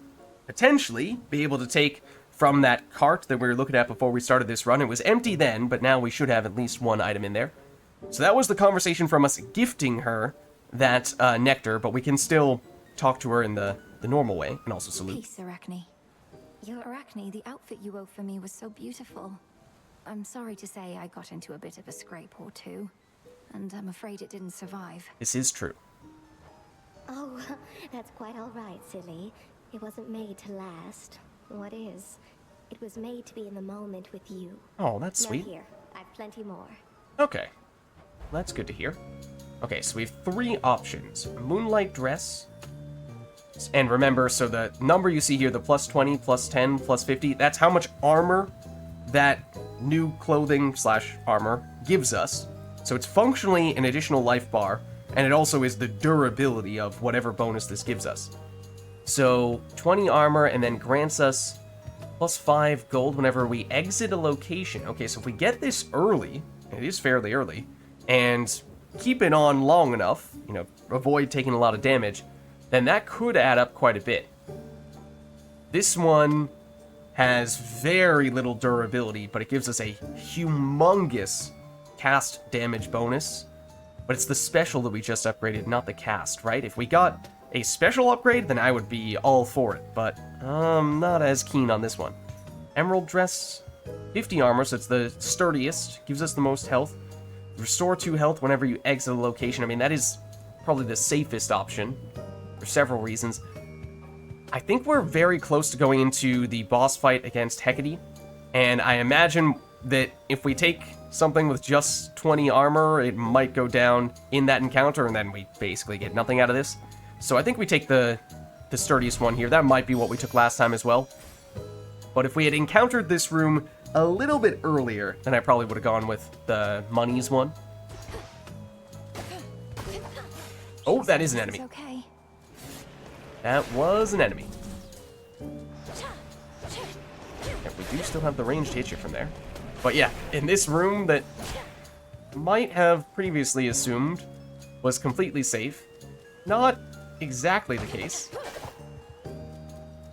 potentially be able to take from that cart that we were looking at before we started this run. It was empty then, but now we should have at least one item in there. So that was the conversation from us gifting her that nectar, but we can still talk to her in the normal way and also salute. Peace, Arachne. Arachne, the outfit you wove for me was so beautiful. I'm sorry to say I got into a bit of a scrape or two, and I'm afraid it didn't survive. This is true. Oh, that's quite all right, silly. It wasn't made to last. What is? It was made to be in the moment with you. Oh, that's sweet. Now here, I've plenty more. Okay. That's good to hear. Okay, so we have 3 options. Moonlight dress. And remember, so the number you see here, the plus 20, plus 10, plus 50, that's how much armor that new clothing / armor gives us. So it's functionally an additional life bar, and it also is the durability of whatever bonus this gives us. So 20 armor, and then grants us plus 5 gold whenever we exit a location. Okay, so if we get this early, and it is fairly early, and keep it on long enough, avoid taking a lot of damage, then that could add up quite a bit. This one has very little durability, but it gives us a humongous cast damage bonus. But it's the special that we just upgraded, not the cast, right? If we got a special upgrade, then I would be all for it, but I'm not as keen on this one. Emerald dress, 50 armor, so it's the sturdiest, gives us the most health. Restore 2 health whenever you exit a location. I mean, that is probably the safest option for several reasons. I think we're very close to going into the boss fight against Hecate, and I imagine that if we take something with just 20 armor, it might go down in that encounter, and then we basically get nothing out of this. So I think we take the the sturdiest one here. That might be what we took last time as well. But if we had encountered this room a little bit earlier, then I probably would have gone with the monies one. Oh, that is an enemy. Okay. That was an enemy. And we do still have the range to hit you from there. But yeah, in this room that might have previously assumed was completely safe, not exactly the case.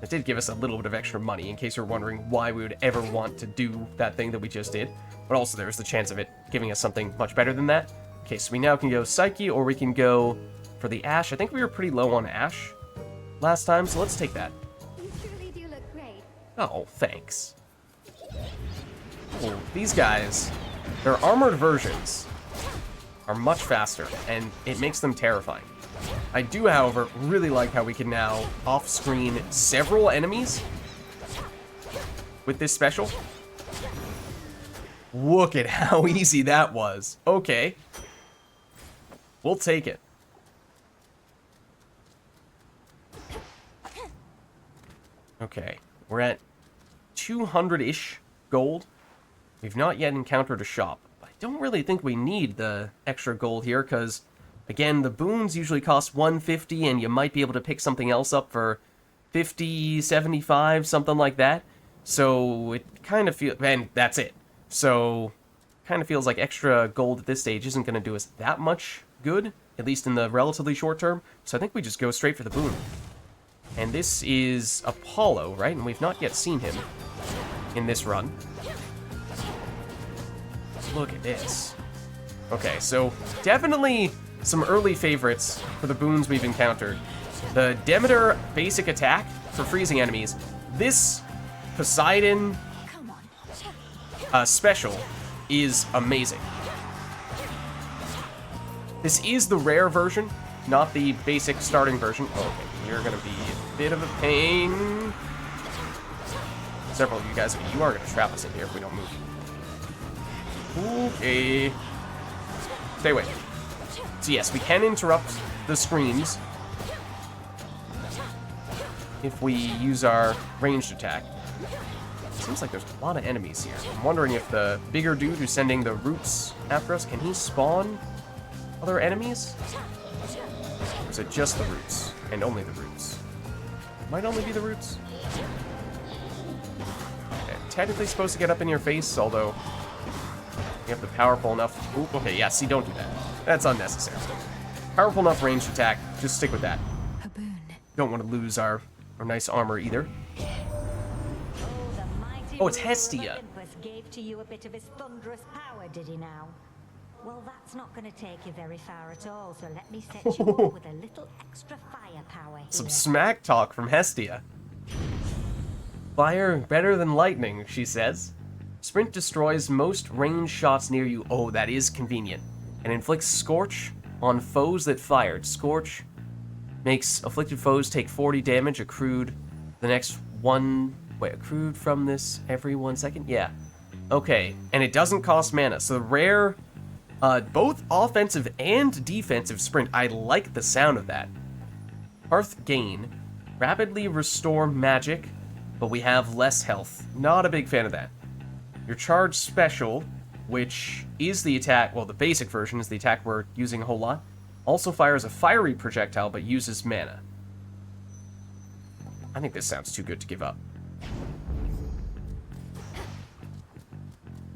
It did give us a little bit of extra money, in case you're wondering why we would ever want to do that thing that we just did. But also there's the chance of it giving us something much better than that. Okay, so we now can go Psyche, or we can go for the Ash. I think we were pretty low on Ash last time, so let's take that. You truly do look great. Oh, thanks. Oh, these guys, their armored versions are much faster, and it makes them terrifying. I do, however, really like how we can now off-screen several enemies with this special. Look at how easy that was. Okay. We'll take it. Okay, we're at 200-ish gold. We've not yet encountered a shop. I don't really think we need the extra gold here, because, again, the boons usually cost 150, and you might be able to pick something else up for 50, 75, something like that. So it kind of feels... and that's it. So kind of feels like extra gold at this stage isn't going to do us that much good, at least in the relatively short term. So I think we just go straight for the boon. And this is Apollo, right? And we've not yet seen him in this run. Look at this. Okay, so definitely some early favorites for the boons we've encountered. The Demeter basic attack for freezing enemies. This Poseidon special is amazing. This is the rare version, not the basic starting version. Oh, okay, you're gonna be a bit of a pain. Several of you guys, you are gonna trap us in here if we don't move. Okay. Stay away. So yes, we can interrupt the screens if we use our ranged attack. Seems like there's a lot of enemies here. I'm wondering if the bigger dude who's sending the roots after us, can he spawn other enemies? Or is it just the roots? And only the roots? Might only be the roots? Okay, technically supposed to get up in your face, although you have the powerful enough... Ooh, okay, yeah, see, don't do that. That's unnecessary. Powerful enough ranged attack, just stick with that. Don't want to lose our nice armor either. Oh, it's Hestia. Olympus gave to you a bit of his thunderous power, did he now? Well, that's not going to take you very far at all, so let me set you up with a little extra firepower here. Some smack talk from Hestia. Fire better than lightning, she says. Sprint destroys most ranged shots near you. Oh, that is convenient. And inflicts Scorch on foes that fired. Scorch makes afflicted foes take 40 damage accrued the next one... Wait, accrued from this every 1 second? Yeah. Okay, and it doesn't cost mana. So the rare, both offensive and defensive sprint. I like the sound of that. Hearth Gain. Rapidly restore magic, but we have less health. Not a big fan of that. Your charge special, which is the attack, well, the basic version is the attack we're using a whole lot, also fires a fiery projectile, but uses mana. I think this sounds too good to give up.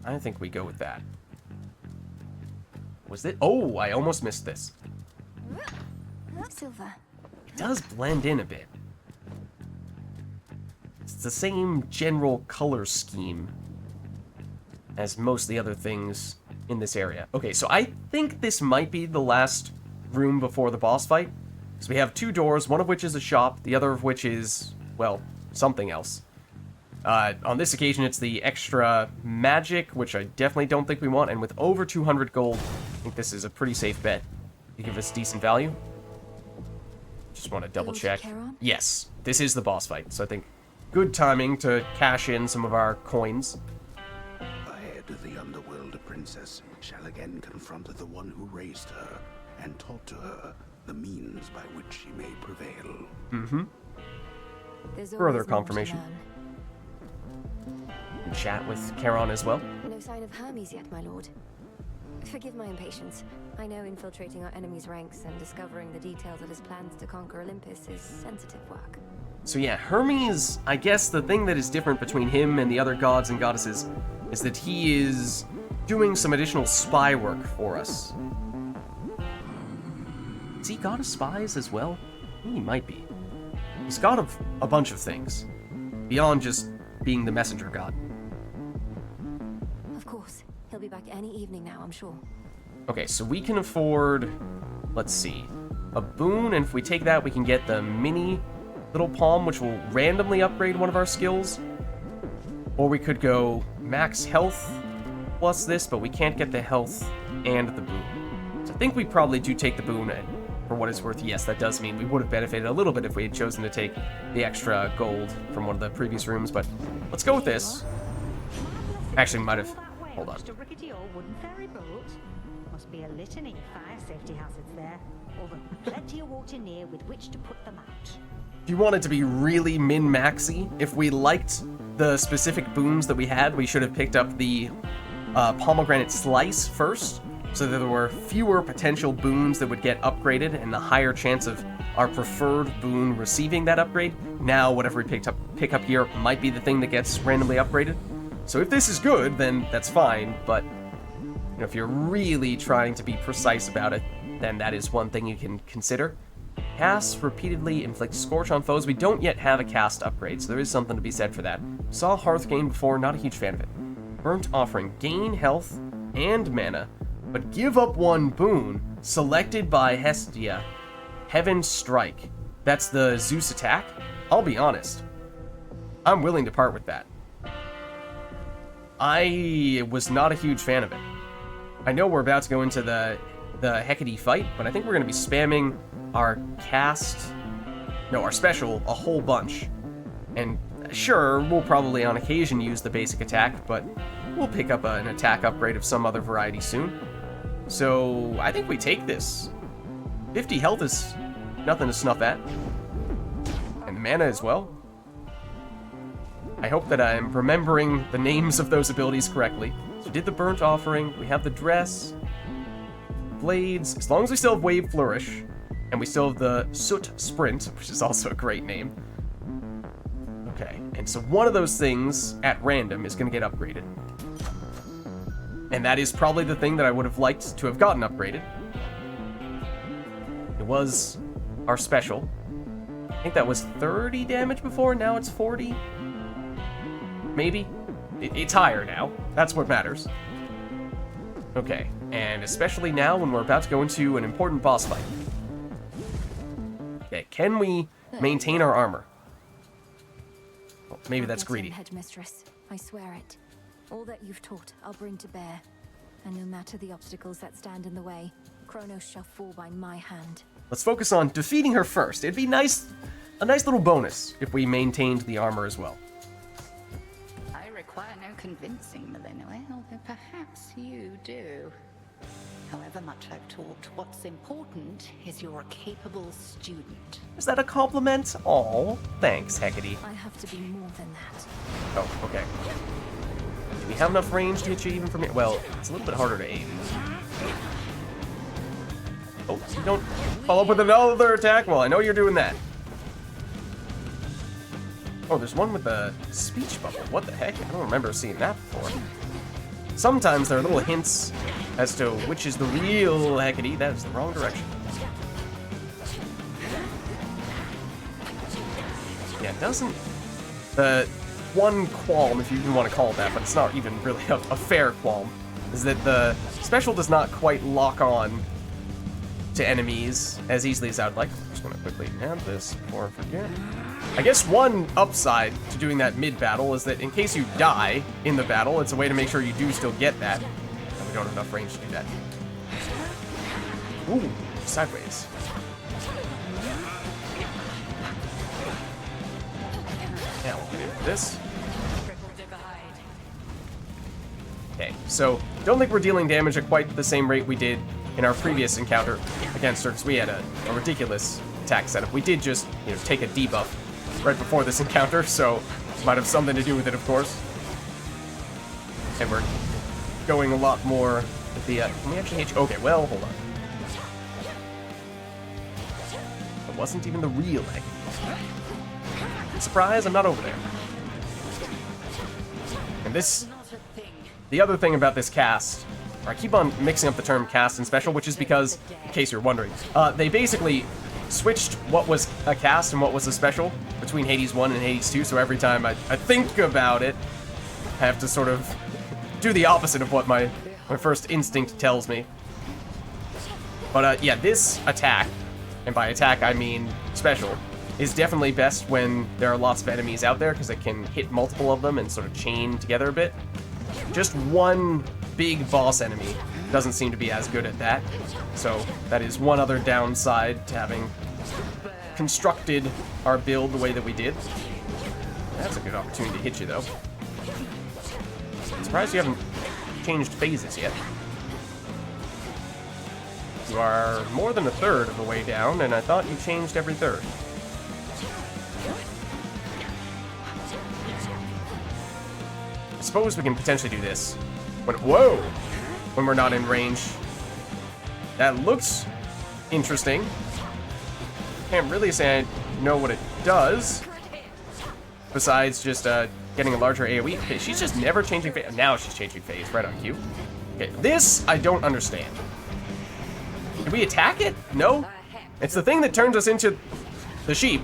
I think we go with that. Was it? Oh, I almost missed this. Silver. It does blend in a bit. It's the same general color scheme as most of the other things in this area. Okay, so I think this might be the last room before the boss fight. So we have two doors, one of which is a shop, the other of which is, well, something else. On this occasion, it's the extra magic, which I definitely don't think we want, and with over 200 gold, I think this is a pretty safe bet to give us decent value. Just want to double check. Yes, this is the boss fight, so I think good timing to cash in some of our coins. Ahead, the underworld princess shall again confront the one who raised her, and taught to her the means by which she may prevail. Mm-hmm. There's Further always more to confirmation. learn. And chat with Charon as well. No sign of Hermes yet, my lord. Forgive my impatience. I know infiltrating our enemy's ranks and discovering the details of his plans to conquer Olympus is sensitive work. So yeah, Hermes, I guess the thing that is different between him and the other gods and goddesses is that he is doing some additional spy work for us. Is he god of spies as well? I think he might be. He's god of a bunch of things, beyond just being the messenger god. Of course. He'll be back any evening now, I'm sure. Okay, so we can afford, let's see, a boon, and if we take that, we can get the mini little palm, which will randomly upgrade one of our skills. Or we could go max health plus this, but we can't get the health and the boon. So I think we probably do take the boon, and for what it's worth, yes, that does mean we would have benefited a little bit if we had chosen to take the extra gold from one of the previous rooms, but let's go with this. Actually, might have... Hold on. Just a rickety old wooden ferry boat. Must be a litany of fire safety hazards there. Although plenty of water near with which to put them out. If you wanted to be really min-maxy, if we liked the specific boons that we had, we should have picked up the pomegranate slice first, so that there were fewer potential boons that would get upgraded and a higher chance of our preferred boon receiving that upgrade. Now, whatever we pick up here might be the thing that gets randomly upgraded. So if this is good, then that's fine, but you know, if you're really trying to be precise about it, then that is one thing you can consider. Cast repeatedly inflicts scorch on foes. We don't yet have a cast upgrade, so there is something to be said for that. Saw Hearthgain before, not a huge fan of it. Burnt Offering, gain health and mana, but give up one boon selected by Hestia. Heaven Strike. That's the Zeus attack. I'll be honest, I'm willing to part with that. I was not a huge fan of it. I know we're about to go into the Hecate fight, but I think we're going to be spamming our our special a whole bunch. And sure, we'll probably on occasion use the basic attack, but we'll pick up an attack upgrade of some other variety soon. So I think we take this. 50 health is nothing to snuff at. And the mana as well. I hope that I'm remembering the names of those abilities correctly. So we did the Burnt Offering, we have the Dress, Blades, as long as we still have Wave Flourish, and we still have the Soot Sprint, which is also a great name. Okay, and so one of those things at random is going to get upgraded. And that is probably the thing that I would have liked to have gotten upgraded. It was our special. I think that was 30 damage before, now it's 40. Maybe? It's higher now. That's what matters. Okay, and especially now when we're about to go into an important boss fight. Okay, can we maintain our armor? Well, maybe that's greedy. Headmistress, I swear it. All that you've taught, I'll bring to bear. And no matter the obstacles that stand in the way, Kronos shall fall by my hand. Let's focus on defeating her first. It'd be nice, a nice little bonus if we maintained the armor as well. I require no convincing, Malinois, although perhaps you do. However much I've taught, what's important is you're a capable student. Is that a compliment? Oh, thanks, Hecate. I have to be more than that. Oh, okay. Do we have enough range to hit you even from here? Well, it's a little bit harder to aim. Oh, you don't follow up with another attack? Well, I know you're doing that. Oh, there's one with the speech bubble. What the heck? I don't remember seeing that before. Sometimes there are little hints as to which is the real Hecate. That is the wrong direction. Yeah, it doesn't... The one qualm, if you even want to call it that, but it's not even really a fair qualm, is that the special does not quite lock on to enemies as easily as I would like. I'm just going to quickly add this before I forget. I guess one upside to doing that mid-battle is that in case you die in the battle, it's a way to make sure you do still get that. And we don't have enough range to do that. Ooh, sideways. Yeah, we'll get into this. Okay, so don't think we're dealing damage at quite the same rate we did in our previous encounter against her, because we had a ridiculous attack setup. We did just, take a debuff right before this encounter, so might have something to do with it, of course. And we're going a lot more with the, can we actually hit you? Okay, well, hold on. It wasn't even the real egg. Surprise, I'm not over there. And this, the other thing about this cast, I keep on mixing up the term cast and special, which is because, in case you're wondering, they basically switched what was a cast and what was a special between Hades 1 and Hades 2, so every time I think about it, I have to sort of do the opposite of what my first instinct tells me. But yeah, this attack, and by attack I mean special, is definitely best when there are lots of enemies out there, because it can hit multiple of them and sort of chain together a bit. Just one big boss enemy doesn't seem to be as good at that, so that is one other downside to having constructed our build the way that we did. That's a good opportunity to hit you, though. I'm surprised you haven't changed phases yet. You are more than a third of the way down, and I thought you changed every third. I suppose we can potentially do this. Whoa! When we're not in range. That looks interesting. Can't really say I know what it does. Besides just getting a larger AoE. Okay, she's just never changing phase. Now she's changing phase, right on cue. Okay, this I don't understand. Did we attack it? No? It's the thing that turns us into the sheep.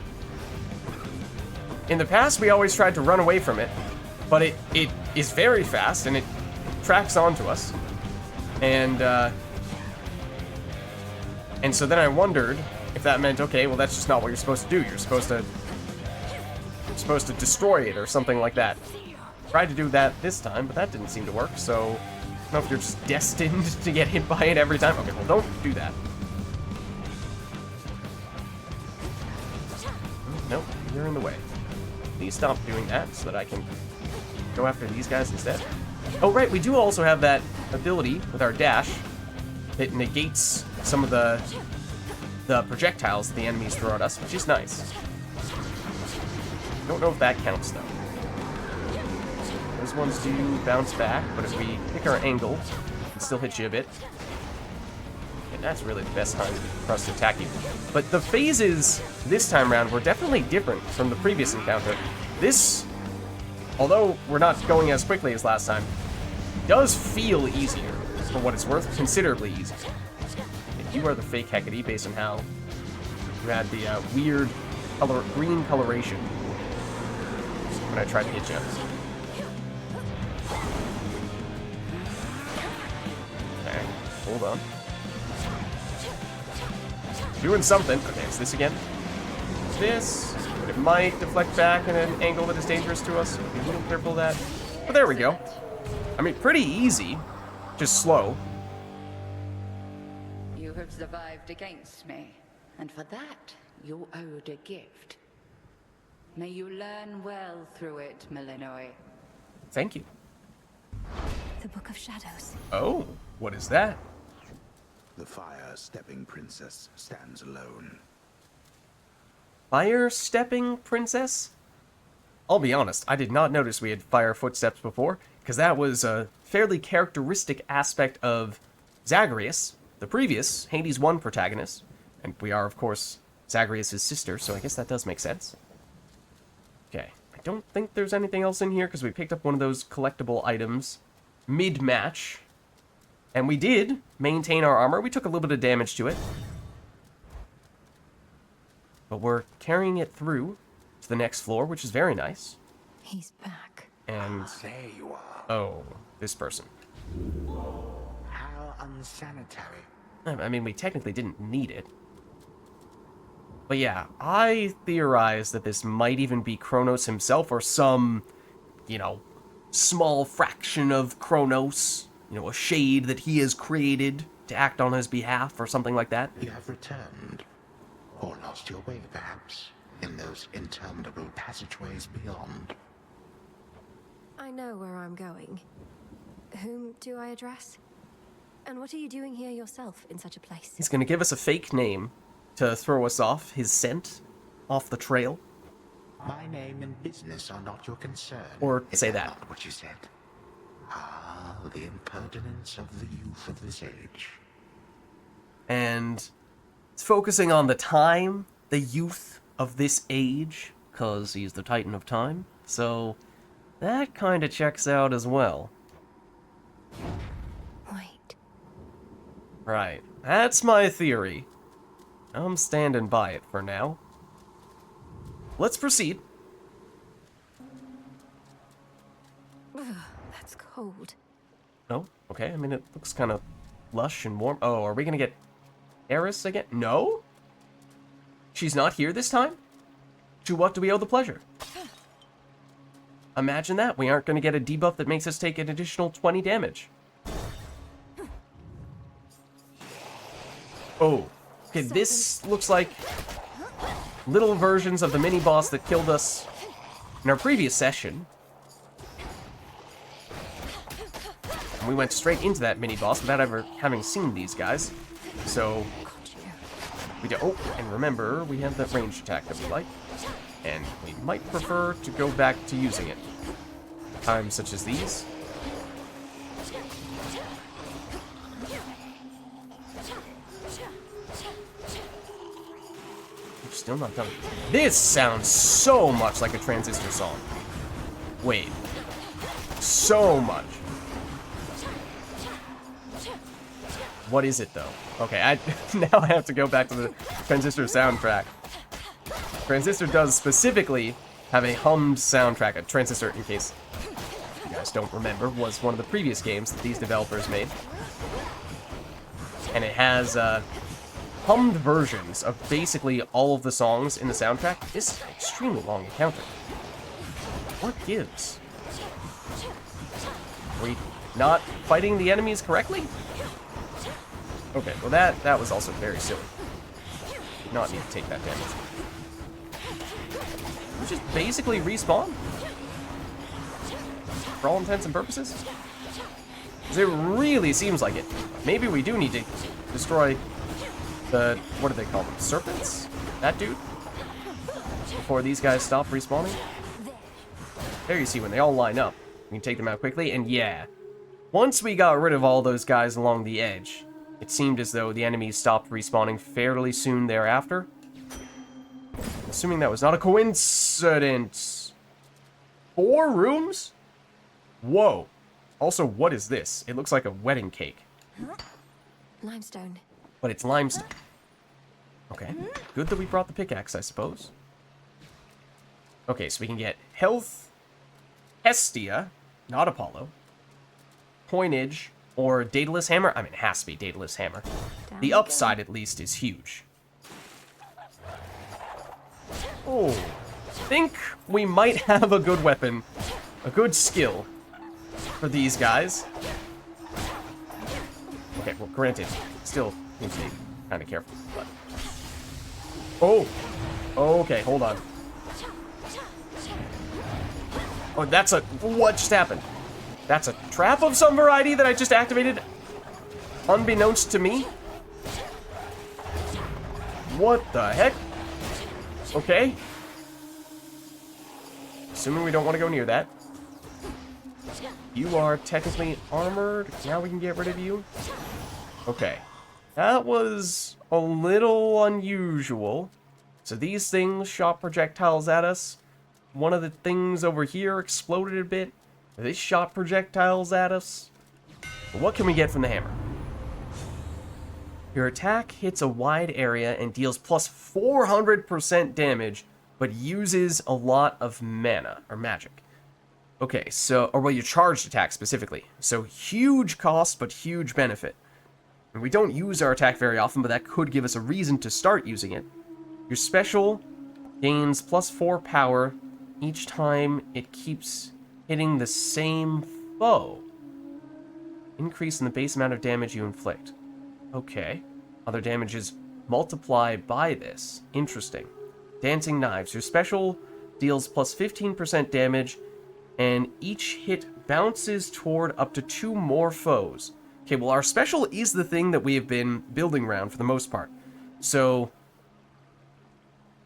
In the past, we always tried to run away from it, but it is very fast and it tracks onto us. And so then I wondered if that meant, okay, well that's just not what you're supposed to do. You're supposed to destroy it or something like that. Tried to do that this time, but that didn't seem to work, so I don't know if you're just destined to get hit by it every time. Okay, well don't do that. Nope, you're in the way. Please stop doing that so that I can go after these guys instead. Oh right, we do also have that ability with our dash that negates some of the projectiles that the enemies throw at us, which is nice. Don't know if that counts though. Those ones do bounce back, but if we pick our angle, it can still hit you a bit. And that's really the best time for us to attack you. But the phases this time around were definitely different from the previous encounter. This, although we're not going as quickly as last time, does feel easier, for what it's worth, considerably easier. If you are the fake Hecate based on how you had the weird green coloration when I tried to hit you. Okay, hold on. Doing something. Okay, it's this again. This. But it might deflect back in an angle that is dangerous to us. Be a little careful of that. But there we go. I mean, pretty easy. Just slow. You have survived against me, and for that, you're owed a gift. May you learn well through it, Malinoi. Thank you. The Book of Shadows. Oh, what is that? The fire-stepping princess stands alone. Fire-stepping princess? I'll be honest, I did not notice we had fire footsteps before, because that was a fairly characteristic aspect of Zagreus, the previous Hades 1 protagonist. And we are, of course, Zagreus' sister, so I guess that does make sense. Okay, I don't think there's anything else in here, because we picked up one of those collectible items mid-match. And we did maintain our armor. We took a little bit of damage to it. But we're carrying it through to the next floor, which is very nice. He's back. And... There you are. oh, this person. How unsanitary. I mean, we technically didn't need it. But yeah, I theorize that this might even be Kronos himself, or some, you know, small fraction of Kronos. You know, a shade that he has created to act on his behalf, or something like that. You have returned. Or lost your way, perhaps, in those interminable passageways beyond. I know where I'm going. Whom do I address? And what are you doing here yourself in such a place? He's gonna give us a fake name to throw us off his scent, off the trail. My name and business are not your concern. Or Is say that. not what you said? Ah, the impertinence of the youth of this age. And it's focusing on the time, the youth of this age, because he's the Titan of Time. So that kind of checks out as well. Wait. Right. That's my theory. I'm standing by it for now. Let's proceed. Ugh, that's cold. Oh, okay. I mean, it looks kind of lush and warm. Oh, are we going to get Eris again? No? She's not here this time? To what do we owe the pleasure? Imagine that. We aren't going to get a debuff that makes us take an additional 20 damage. Oh. Okay, this looks like little versions of the mini-boss that killed us in our previous session. And we went straight into that mini-boss without ever having seen these guys. So, we do. Oh, and remember, we have that ranged attack that we like. And we might prefer to go back to using it. Times such as these. We're still not done. This sounds so much like a Transistor song. Wait. So much. What is it, though? Okay, now I have to go back to the Transistor soundtrack. Transistor does specifically have a hummed soundtrack. A Transistor, in case you guys don't remember, was one of the previous games that these developers made. And it has hummed versions of basically all of the songs in the soundtrack. This is an extremely long encounter. What gives? Are we not fighting the enemies correctly? Okay, well that was also very silly. Did not need to take that damage. We just basically respawn? For all intents and purposes? Because it really seems like it. Maybe we do need to destroy the, what do they call them? Serpents? That dude? Before these guys stop respawning? There you see when they all line up. We can take them out quickly, and yeah. Once we got rid of all those guys along the edge, it seemed as though the enemies stopped respawning fairly soon thereafter. Assuming that was not a coincidence. 4 rooms? Whoa. Also, what is this? It looks like a wedding cake. Limestone. But it's limestone. Okay. Good that we brought the pickaxe, I suppose. Okay, so we can get health, Hestia, not Apollo, coinage, or Daedalus Hammer. I mean, it has to be Daedalus Hammer. The upside, at least, is huge. Oh, I think we might have a good weapon, a good skill for these guys. Okay, well, granted, still need to be kind of careful, but... Oh! Okay, hold on. Oh, that's a... What just happened? That's a trap of some variety that I just activated, unbeknownst to me? What the heck? Okay. Assuming we don't want to go near that. You are technically armored. Now we can get rid of you. Okay. That was a little unusual. So these things shot projectiles at us. One of the things over here exploded a bit. They shot projectiles at us. But what can we get from the hammer? Your attack hits a wide area and deals plus 400% damage, but uses a lot of mana, or magic. Okay, so, or well, your charged attack specifically. So huge cost, but huge benefit. And we don't use our attack very often, but that could give us a reason to start using it. Your special gains plus 4 power each time it keeps hitting the same foe. Increase in the base amount of damage you inflict. Okay. Other damages multiply by this. Interesting. Dancing Knives. Your special deals plus 15% damage, and each hit bounces toward up to 2 more foes. Okay, well, our special is the thing that we have been building around for the most part. So,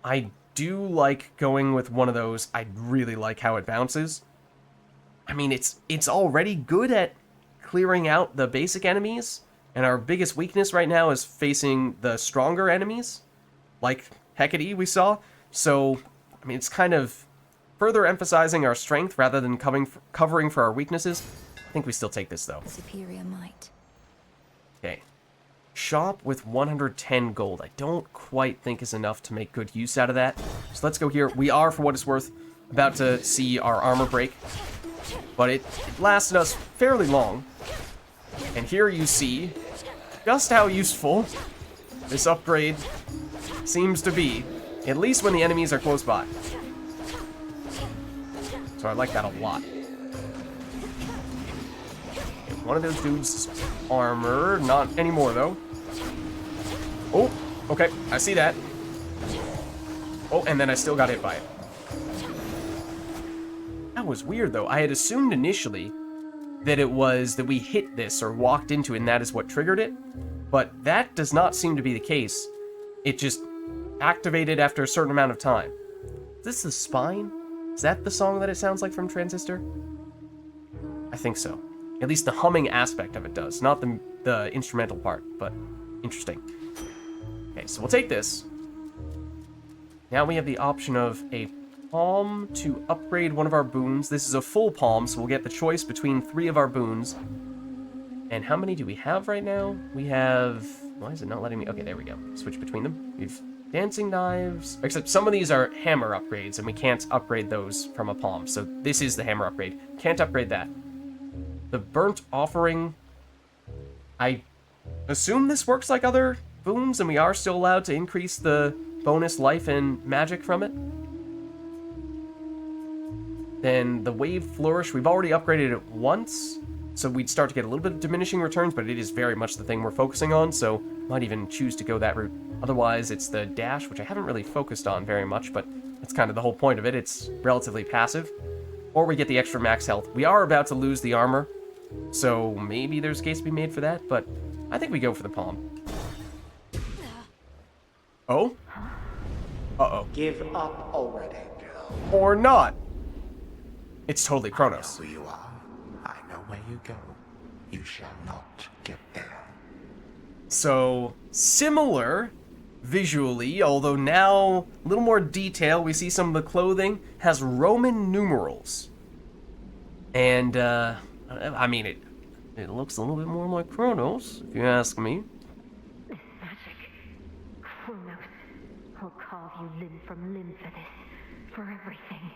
I do like going with one of those. I really like how it bounces. I mean, it's already good at clearing out the basic enemies, and our biggest weakness right now is facing the stronger enemies, like Hecate we saw. So, I mean, it's kind of further emphasizing our strength rather than covering for our weaknesses. I think we still take this, though. Superior might. Okay. Shop with 110 gold. I don't quite think is enough to make good use out of that. So let's go here. We are, for what it's worth, about to see our armor break. But it lasted us fairly long. And here you see just how useful this upgrade seems to be, at least when the enemies are close by. So I like that a lot. One of those dudes' armor. Not anymore, though. Oh, okay. I see that. Oh, and then I still got hit by it. That was weird, though. I had assumed initially that it was that we hit this or walked into it, and that is what triggered it. But that does not seem to be the case. It just activated after a certain amount of time. Is this the spine? Is that the song that it sounds like from Transistor? I think so. At least the humming aspect of it does, not the instrumental part, but interesting. Okay, so we'll take this. Now we have the option of a palm to upgrade one of our boons. This is a full palm, so we'll get the choice between 3 of our boons. And how many do we have right now? We have... Why is it not letting me... Okay, there we go. Switch between them. We've dancing knives. Except some of these are hammer upgrades, and we can't upgrade those from a palm. So this is the hammer upgrade. Can't upgrade that. The burnt offering, I assume this works like other boons, and we are still allowed to increase the bonus life and magic from it. Then the wave flourish, we've already upgraded it once, so we'd start to get a little bit of diminishing returns, but it is very much the thing we're focusing on, so might even choose to go that route. Otherwise, it's the dash, which I haven't really focused on very much, but that's kind of the whole point of it. It's relatively passive. Or we get the extra max health. We are about to lose the armor, so maybe there's a case to be made for that, but I think we go for the palm. Oh? Uh-oh. Give up already, girl. Or not. It's totally Kronos. I know who you are. I know where you go. You shall not get there. So, similar visually, although now a little more detail. We see some of the clothing has Roman numerals. And, I mean, it looks a little bit more like Kronos, if you ask me. This magic. Kronos. I'll carve you limb from limb for this. For everything.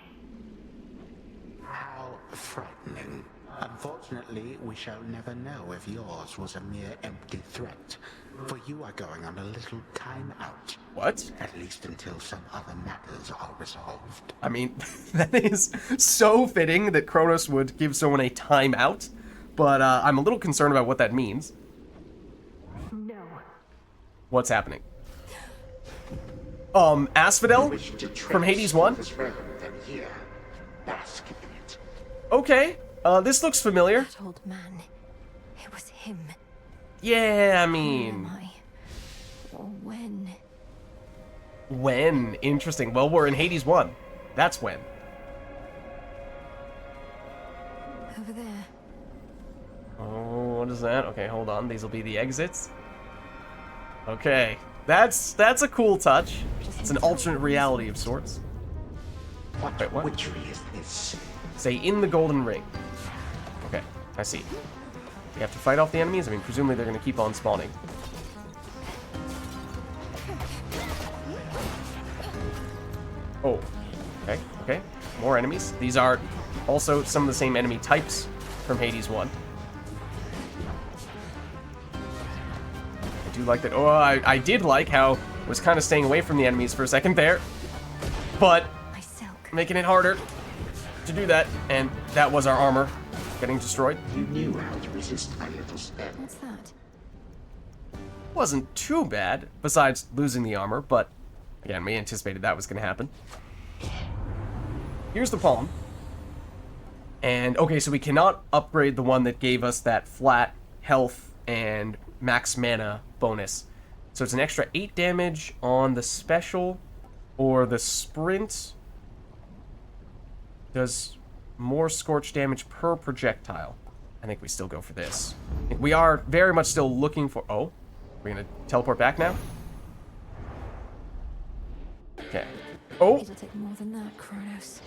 How frightening. Unfortunately, we shall never know if yours was a mere empty threat. For you are going on a little time out. What? At least until some other matters are resolved. I mean, that is so fitting that Kronos would give someone a timeout, but I'm a little concerned about what that means. No. What's happening? Asphodel from Hades 1? Then here, bask in it. Okay, this looks familiar. That old man. It was him. Yeah, I Who mean... am I? Or when? When? Interesting. Well, we're in Hades 1. That's when. Over there. Oh, what is that? Okay, hold on. These will be the exits. Okay. That's a cool touch. It's an alternate reality of sorts. Wait, what? Witchery is this? Say, in the golden ring. Okay, I see. We have to fight off the enemies? I mean, presumably they're going to keep on spawning. Oh, okay, okay. More enemies. These are also some of the same enemy types from Hades 1. I do like that. Oh, I did like how I was kind of staying away from the enemies for a second there. But My silk. making it harder to do that. And that was our armor getting destroyed. You knew how to resist my little spell. What's that? Wasn't too bad, besides losing the armor, but again, we anticipated that was going to happen. Here's the palm. And, okay, so we cannot upgrade the one that gave us that flat health and max mana bonus. So it's an extra 8 damage on the special, Or the sprint does more scorch damage per projectile. I think we still go for this. We are very much still looking for... Oh, we're going to teleport back now? Okay. Oh! It'll take more than that, Kronos.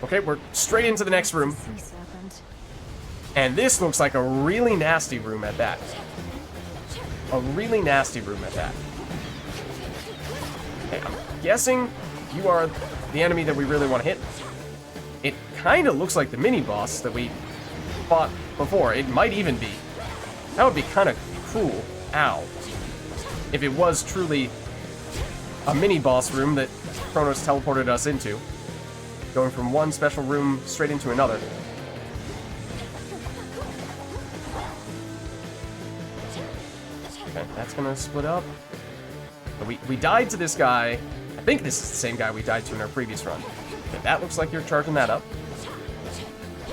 Okay, we're straight into the next room. Sea serpent. And this looks like a really nasty room at that. A really nasty room at that. Okay, I'm guessing you are the enemy that we really want to hit. It kind of looks like the mini-boss that we fought before. It might even be. That would be kind of cool. Ow. If it was truly a mini-boss room that Kronos teleported us into. Going from one special room straight into another. Okay, that's gonna split up. We died to this guy. I think this is the same guy we died to in our previous run. Okay, that looks like you're charging that up.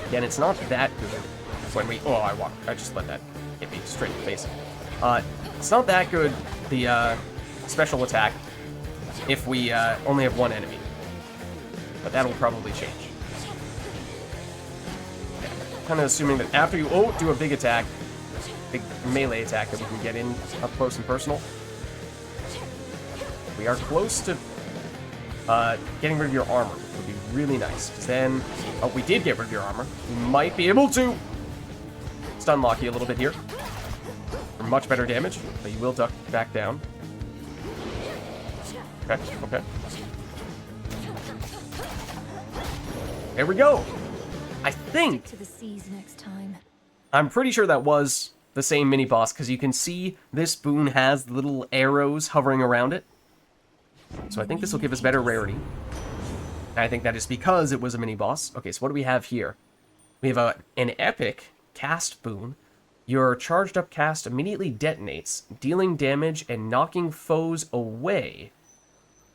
Again, it's not that good when we... Oh, I just let that hit me straight in the face. It's not that good, the special attack, if we only have one enemy. But that'll probably change. Okay, kind of assuming that after you do a big attack, big melee attack, that we can get in up close and personal. We are close to getting rid of your armor, which would be really nice. Because then... Oh, we did get rid of your armor. We might be able to stun lock you a little bit here. For much better damage, but you will duck back down. Okay, okay. There we go. I think... To the seas next time. I'm pretty sure that was the same mini-boss, because you can see this boon has little arrows hovering around it. So I think this will give us better rarity. And I think that is because it was a mini-boss. Okay, so what do we have here? We have an epic cast boon. Your charged up cast immediately detonates, dealing damage and knocking foes away.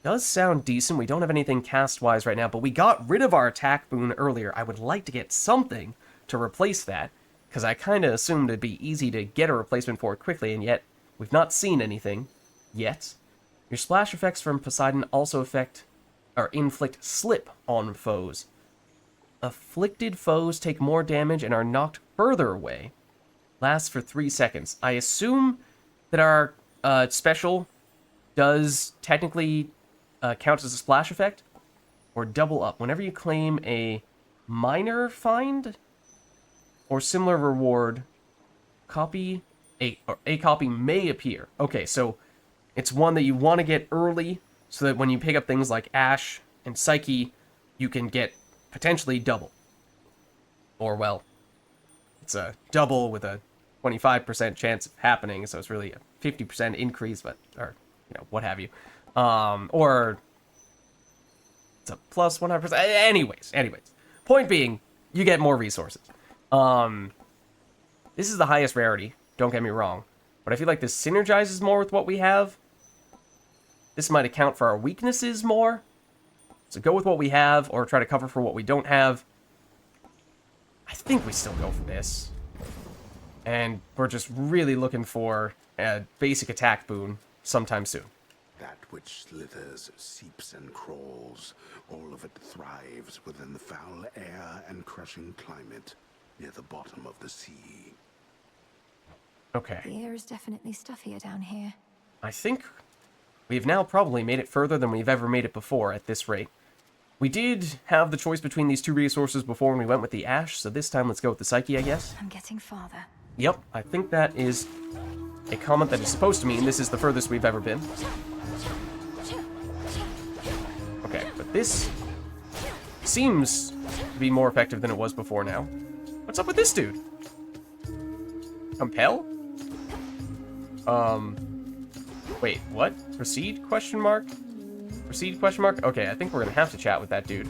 Does sound decent. We don't have anything cast-wise right now, but we got rid of our attack boon earlier. I would like to get something to replace that, because I kind of assumed it'd be easy to get a replacement for it quickly, and yet we've not seen anything yet. Your splash effects from Poseidon also inflict slip on foes. Afflicted foes take more damage and are knocked further away. Lasts for 3 seconds. I assume that our special does technically count as a splash effect, or double up. Whenever you claim a minor find or similar reward, a copy may appear. Okay, so it's one that you want to get early, so that when you pick up things like Ash and Psyche, you can get potentially double. Or, well, it's a double with a 25% chance of happening, so it's really a 50% increase, but, or, you know, what have you. Or it's a plus 100%. Anyways. Point being, you get more resources. This is the highest rarity, don't get me wrong, but I feel like this synergizes more with what we have. This might account for our weaknesses more. So go with what we have, or try to cover for what we don't have. I think we still go for this. And we're just really looking for a basic attack boon sometime soon. That which slithers, seeps, and crawls, all of it thrives within the foul air and crushing climate near the bottom of the sea. Okay. The air is definitely stuffier down here. I think we've now probably made it further than we've ever made it before at this rate. We did have the choice between these two resources before when we went with the Ash, so this time let's go with the Psyche, I guess. I'm getting farther. Yep, I think that is a comment that is supposed to mean this is the furthest we've ever been. Okay, but this seems to be more effective than it was before now. What's up with this dude? Compel? Wait, what? Proceed? Question mark? Proceed? Question mark? Okay, I think we're gonna have to chat with that dude.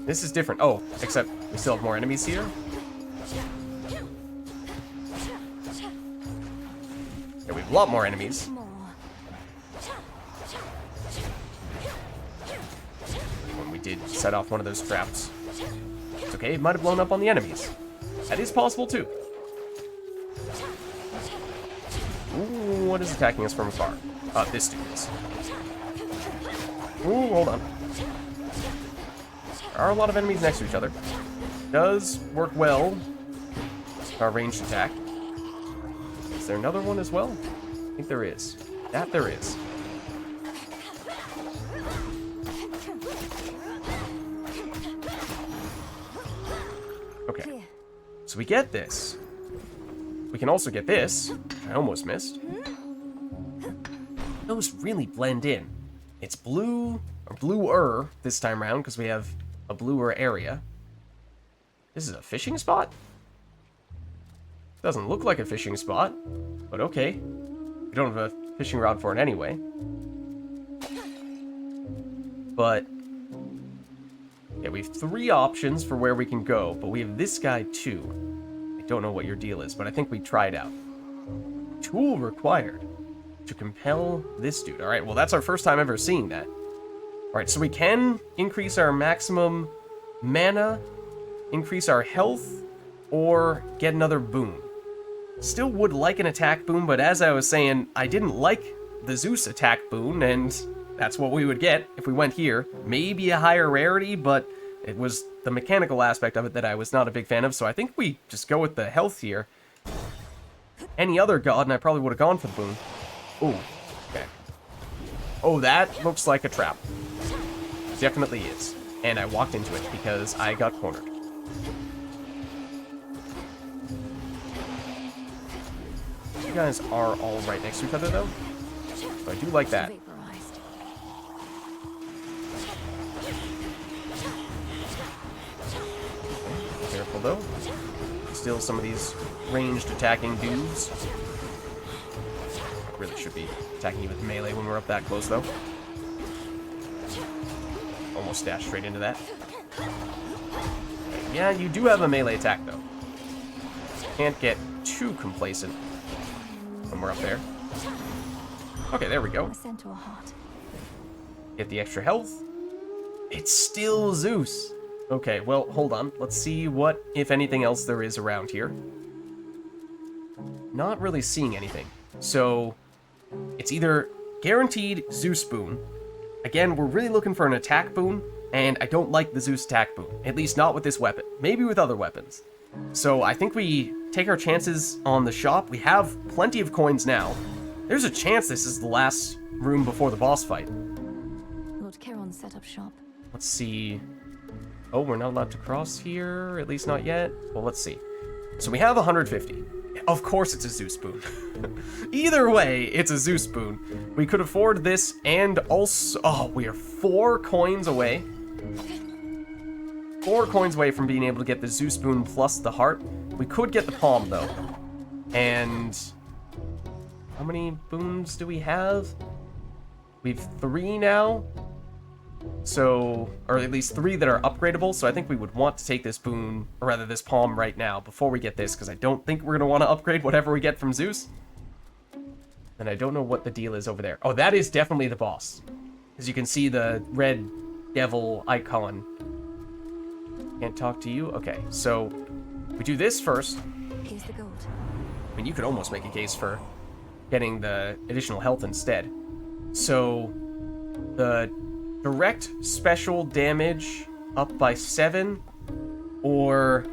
This is different. Oh, except we still have more enemies here. Yeah, we have a lot more enemies. When we did set off one of those traps. It's okay, it might have blown up on the enemies. That is possible too. Ooh, what is attacking us from afar? This dude is. Ooh, hold on. There are a lot of enemies next to each other. Does work well. Our ranged attack. Is there another one as well? I think there is. That there is. Okay. So we get this. We can also get this. I almost missed. Those really blend in. It's blue, or bluer this time around, because we have a bluer area. This is a fishing spot? Doesn't look like a fishing spot, but okay. We don't have a fishing rod for it anyway. But yeah, we have 3 options for where we can go, but we have this guy too. I don't know what your deal is, but I think we tried out. Tool required to compel this dude. Alright, well that's our first time ever seeing that. Alright, so we can increase our maximum mana, increase our health, or get another boon. Still would like an attack boon, but as I was saying, I didn't like the Zeus attack boon, and that's what we would get if we went here. Maybe a higher rarity, but it was the mechanical aspect of it that I was not a big fan of, so I think we just go with the health here. Any other god, and I probably would have gone for the boon. Ooh, okay. Oh, that looks like a trap. Definitely is. And I walked into it because I got cornered. You guys are all right next to each other, though. So I do like that. Careful, though. Still some of these ranged attacking dudes. Really should be attacking you with melee when we're up that close, though. Almost dashed straight into that. Yeah, you do have a melee attack, though. Can't get too complacent when we're up there. Okay, there we go. Get the extra health. It's still Zeus. Okay, well, hold on. Let's see what, if anything else, there is around here. Not really seeing anything. So, it's either guaranteed Zeus boon. Again, we're really looking for an attack boon, and I don't like the Zeus attack boon. At least not with this weapon. Maybe with other weapons. So I think we take our chances on the shop. We have plenty of coins now. There's a chance this is the last room before the boss fight. Lord Charon set up shop. Let's see. Oh, we're not allowed to cross here. At least not yet. Well, let's see. So we have 150. Of course it's a Zeus boon. Either way, it's a Zeus boon. We could afford this and also... Oh, we are 4 coins away. 4 coins away from being able to get the Zeus boon plus the heart. We could get the palm, though. And... how many boons do we have? We have 3 now. So, or at least 3 that are upgradable, so I think we would want to take this boon, or rather this palm right now, before we get this, because I don't think we're going to want to upgrade whatever we get from Zeus. And I don't know what the deal is over there. Oh, that is definitely the boss. As you can see, the red devil icon. Can't talk to you? Okay, so we do this first. Here's the gold. I mean, you could almost make a case for getting the additional health instead. So, the direct special damage up by 7, or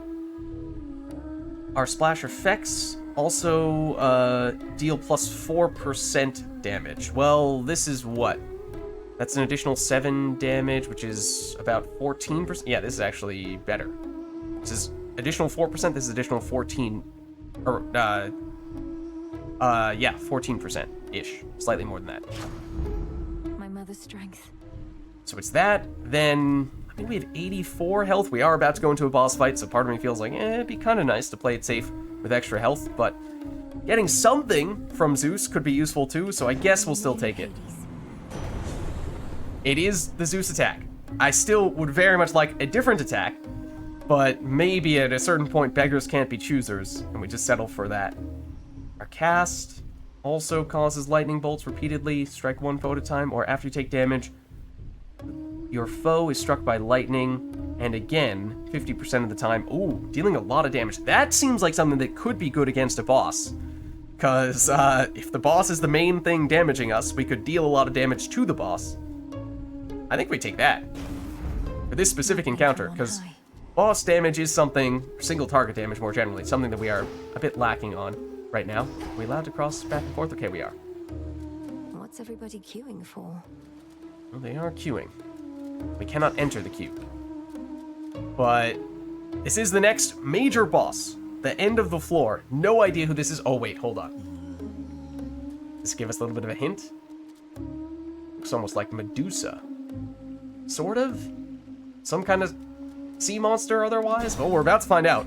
our splash effects also deal plus 4% damage. Well, this is what? That's an additional 7 damage, which is about 14%. Yeah, this is actually better. This is additional 4%, this is additional 14, or, yeah, 14%-ish. Slightly more than that. My mother's strength. So it's that, then I think we have 84 health. We are about to go into a boss fight, so part of me feels like, it'd be kind of nice to play it safe with extra health, but getting something from Zeus could be useful too, so I guess we'll still take it. It is the Zeus attack. I still would very much like a different attack, but maybe at a certain point beggars can't be choosers, and we just settle for that. Our cast also causes lightning bolts repeatedly, strike 1 foe at a time, or after you take damage, your foe is struck by lightning, and again, 50% of the time. Ooh, dealing a lot of damage. That seems like something that could be good against a boss. Because if the boss is the main thing damaging us, we could deal a lot of damage to the boss. I think we take that. For this specific encounter, because boss damage is something, single target damage more generally, something that we are a bit lacking on right now. Are we allowed to cross back and forth? Okay, we are. What's everybody queuing for? Well, they are queuing. We cannot enter the queue. But this is the next major boss. The end of the floor. No idea who this is. Oh, wait, hold on. Does this give us a little bit of a hint? Looks almost like Medusa. Sort of? Some kind of sea monster otherwise? Well, we're about to find out.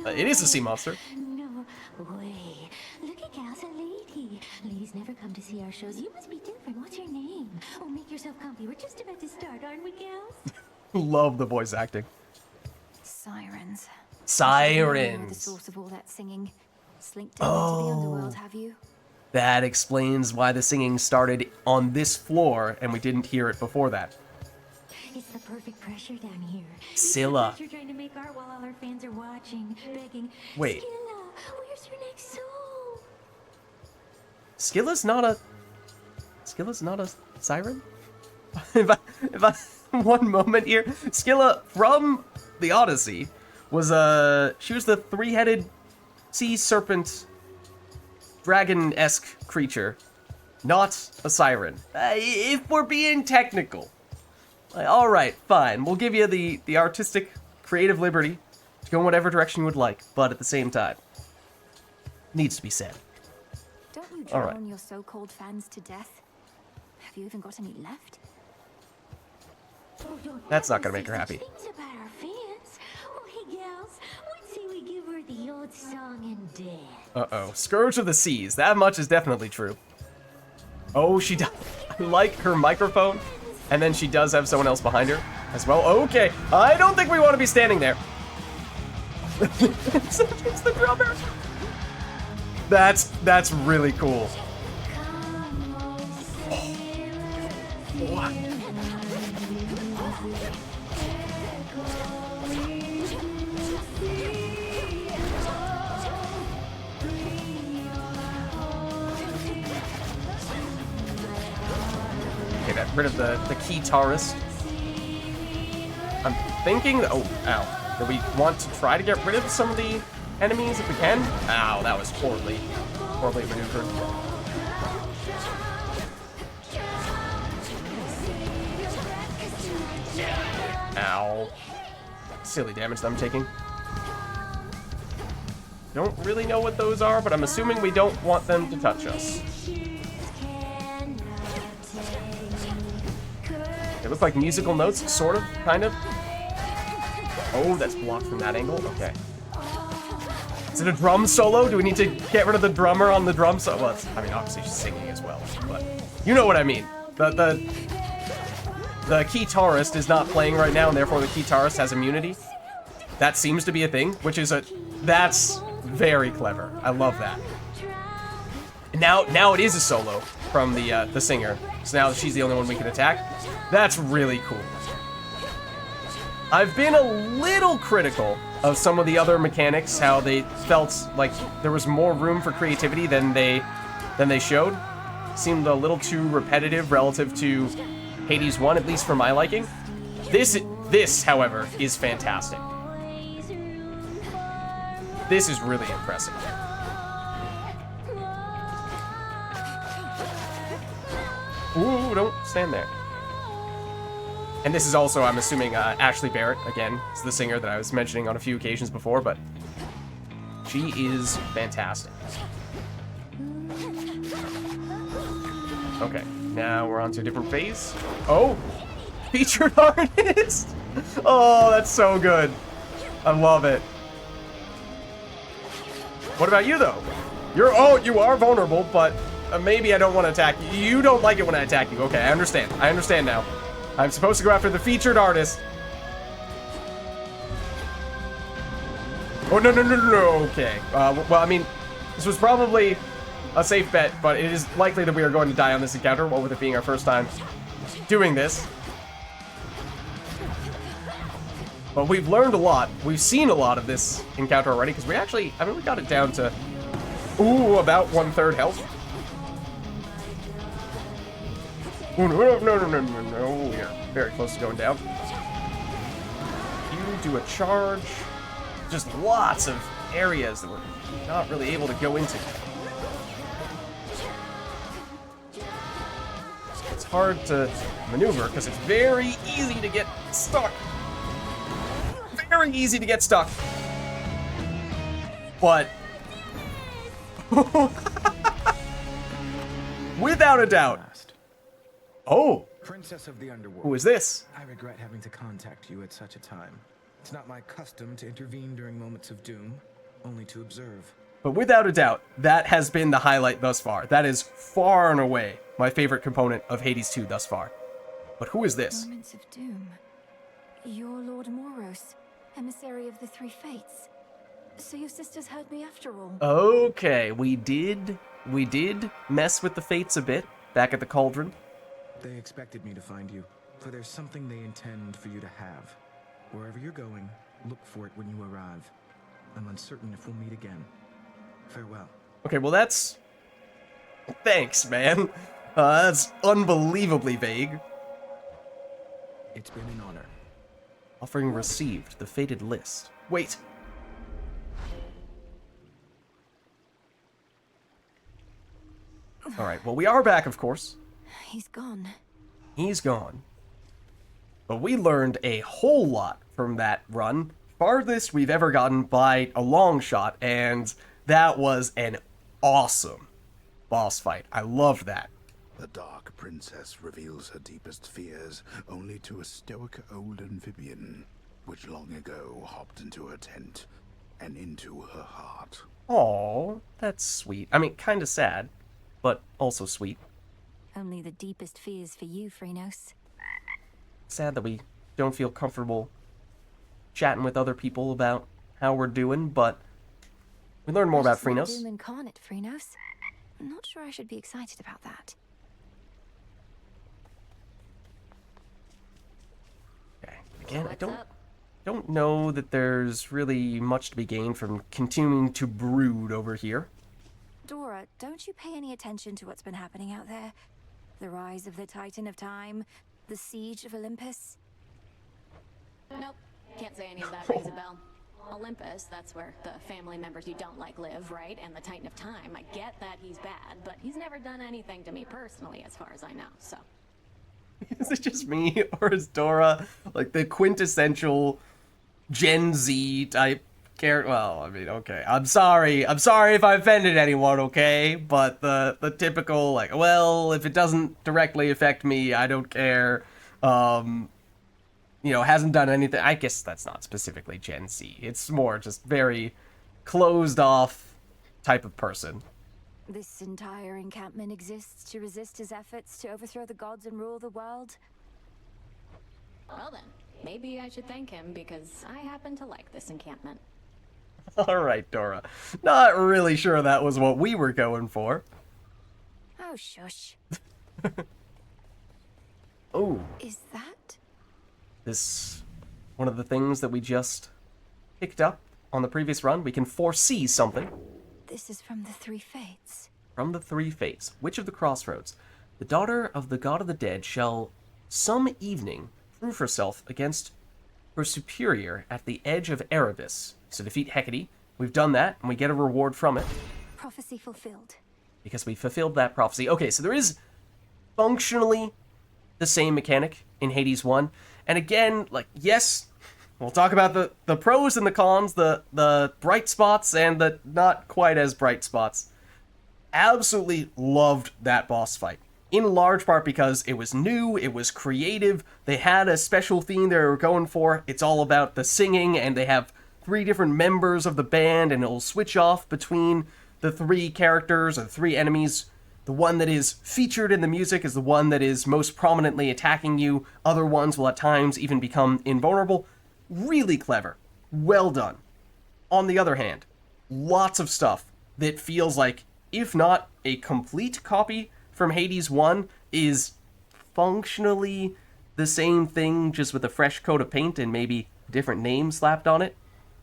It is a sea monster. No way. Look at Gal's a lady. Ladies never come to see our shows. You must be different. What's your name? Oh, make yourself comfy. We're just about to start, aren't we, Gals? Love the voice acting. Sirens. The Sirens. source of all that singing. Slinked down into the underworld, have you? That explains why the singing started on this floor and we didn't hear it before that. It's the perfect pressure down here. Scylla. You're trying to make art while all our fans are watching, begging. Wait. Scylla, where's your next soul? Scylla's not a siren? if I one moment here, Scylla from the Odyssey was she was the three-headed sea serpent dragon-esque creature, not a siren. If we're being technical. All right, fine. We'll give you the artistic, creative liberty to go in whatever direction you would like, but at the same time, needs to be said. Don't you drown your so-called fans to death? Have you even got any left? That's not gonna make her happy. Things about our fans. Oh, hey, gals. Let's say we give her the old song and dance. Uh-oh. Scourge of the Seas. That much is definitely true. Oh, she does. I like her microphone. And then she does have someone else behind her as well. Okay. I don't think we want to be standing there. It's the drummer. That's really cool. What? Okay, got rid of the guitarist. I'm thinking that, oh, ow. Do we want to try to get rid of some of the enemies if we can? Ow, that was horribly maneuvered. Ow. Silly damage that I'm taking. Don't really know what those are, but I'm assuming we don't want them to touch us. They look like musical notes, sort of, kind of. Oh, that's blocked from that angle? Okay. Is it a drum solo? Do we need to get rid of the drummer on the drum solo? Well, I mean, obviously she's singing as well, but you know what I mean. The guitarist is not playing right now, and therefore the guitarist has immunity. That seems to be a thing, which is that's very clever. I love that. And now it is a solo from the singer, so now she's the only one we can attack. That's really cool. I've been a little critical of some of the other mechanics, how they felt like there was more room for creativity than they showed. Seemed a little too repetitive relative to Hades 1, at least for my liking. This, however, is fantastic. This is really impressive. Ooh, don't stand there. And this is also, I'm assuming, Ashley Barrett, again, is the singer that I was mentioning on a few occasions before, but she is fantastic. Okay, now we're on to a different phase. Oh, featured artist! Oh, that's so good. I love it. What about you, though? You are vulnerable, but maybe I don't want to attack you. You don't like it when I attack you. Okay, I understand. I understand now. I'm supposed to go after the featured artist. Oh, no. Okay. Well, I mean, this was probably a safe bet, but it is likely that we are going to die on this encounter, what with it being our first time doing this. But we've learned a lot. We've seen a lot of this encounter already, because we actually, I mean, we got it down to Ooh, about 1/3 health. Oh, no. We are very close to going down. You do a charge. Just lots of areas that we're not really able to go into. It's hard to maneuver because it's very easy to get stuck. Very easy to get stuck. But without a doubt. Oh, Princess of the Underworld. Who is this? I regret having to contact you at such a time. It's not my custom to intervene during moments of doom, only to observe. But without a doubt, that has been the highlight thus far. That is far and away my favorite component of Hades 2 thus far. But who is this? Moments of doom. You're Lord Moros, emissary of the Three Fates. So your sisters heard me after all. Okay, we did mess with the fates a bit back at the cauldron. They expected me to find you, for there's something they intend for you to have. Wherever you're going, look for it when you arrive. I'm uncertain if we'll meet again. Farewell. Okay, well that's... Thanks, man. That's unbelievably vague. It's been an honor. Offering received, the fated list. Wait. Alright, well we are back, of course. He's gone. He's gone. But we learned a whole lot from that run. Farthest we've ever gotten by a long shot, and that was an awesome boss fight. I loved that. The Dark Princess reveals her deepest fears only to a stoic old amphibian, which long ago hopped into her tent and into her heart. Aww, that's sweet. I mean, kinda sad, but also sweet. Only the deepest fears for you, Phrynos. Sad that we don't feel comfortable chatting with other people about how we're doing, but we learned more about Phrynos. Doom incarnate, Phrynos. I'm not sure I should be excited about that. Okay, again, I don't know that there's really much to be gained from continuing to brood over here. Dora, don't you pay any attention to what's been happening out there? The rise of the Titan of Time, the siege of Olympus? Nope, can't say any of that rings a bell. Olympus, that's where the family members you don't like live, right? And the Titan of Time, I get that he's bad, but he's never done anything to me personally, as far as I know, so. Is it just me, or is Dora like the quintessential Gen Z type character? Well, I mean, okay, I'm sorry if I offended anyone, okay? But the typical, like, well, if it doesn't directly affect me, I don't care. You know, hasn't done anything. I guess that's not specifically Gen Z. It's more just very closed off type of person. This entire encampment exists to resist his efforts to overthrow the gods and rule the world? Well then, maybe I should thank him because I happen to like this encampment. Alright, Dora. Not really sure that was what we were going for. Oh, shush. Oh. Is that? This one of the things that we just picked up on the previous run. We can foresee something. This is from the Three Fates. From the Three Fates. Witch of the Crossroads. The daughter of the god of the dead shall some evening prove herself against her superior at the edge of Erebus. So defeat Hecate. We've done that, and we get a reward from it. Prophecy fulfilled. Because we fulfilled that prophecy. Okay, so there is functionally the same mechanic in Hades 1. And again, like, yes, we'll talk about the pros and the cons, the bright spots and the not quite as bright spots. Absolutely loved that boss fight. In large part because it was new, it was creative, they had a special theme they were going for. It's all about the singing, and they have 3 different members of the band, and it'll switch off between the 3 characters or 3 enemies. The one that is featured in the music is the one that is most prominently attacking you. Other ones will at times even become invulnerable. Really clever. Well done. On the other hand, lots of stuff that feels like, if not a complete copy from Hades 1, is functionally the same thing, just with a fresh coat of paint and maybe different names slapped on it.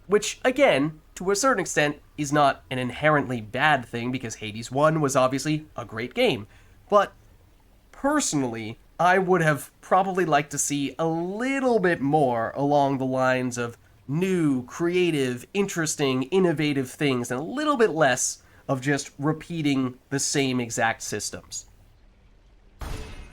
Which, again, to a certain extent, is not an inherently bad thing, because Hades 1 was obviously a great game. But personally, I would have probably liked to see a little bit more along the lines of new, creative, interesting, innovative things, and a little bit less of just repeating the same exact systems.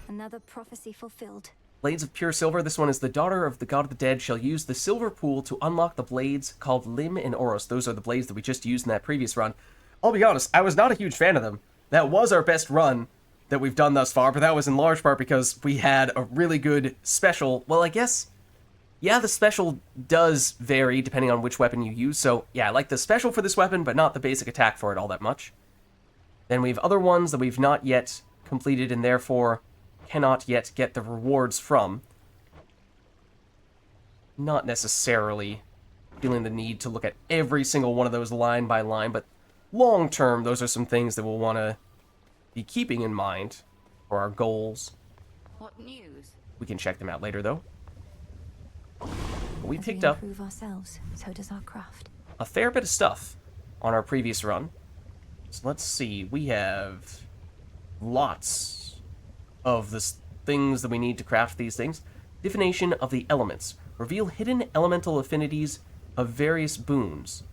Another prophecy fulfilled. Blades of Pure Silver. This one is the daughter of the god of the dead shall use the silver pool to unlock the blades called Lim and Oros. Those are the blades that we just used in that previous run. I'll be honest, I was not a huge fan of them. That was our best run that we've done thus far, but that was in large part because we had a really good special. Well, I guess, yeah, the special does vary depending on which weapon you use. So, yeah, I like the special for this weapon, but not the basic attack for it all that much. Then we have other ones that we've not yet completed and therefore cannot yet get the rewards from. Not necessarily feeling the need to look at every single one of those line by line, but long term, those are some things that we'll want to be keeping in mind for our goals. What news? We can check them out later, though. We As picked we up improve ourselves, so does our craft. a fair bit of stuff on our previous run. So let's see, we have lots of the things that we need to craft these things. Divination of the elements. Reveal hidden elemental affinities of various boons.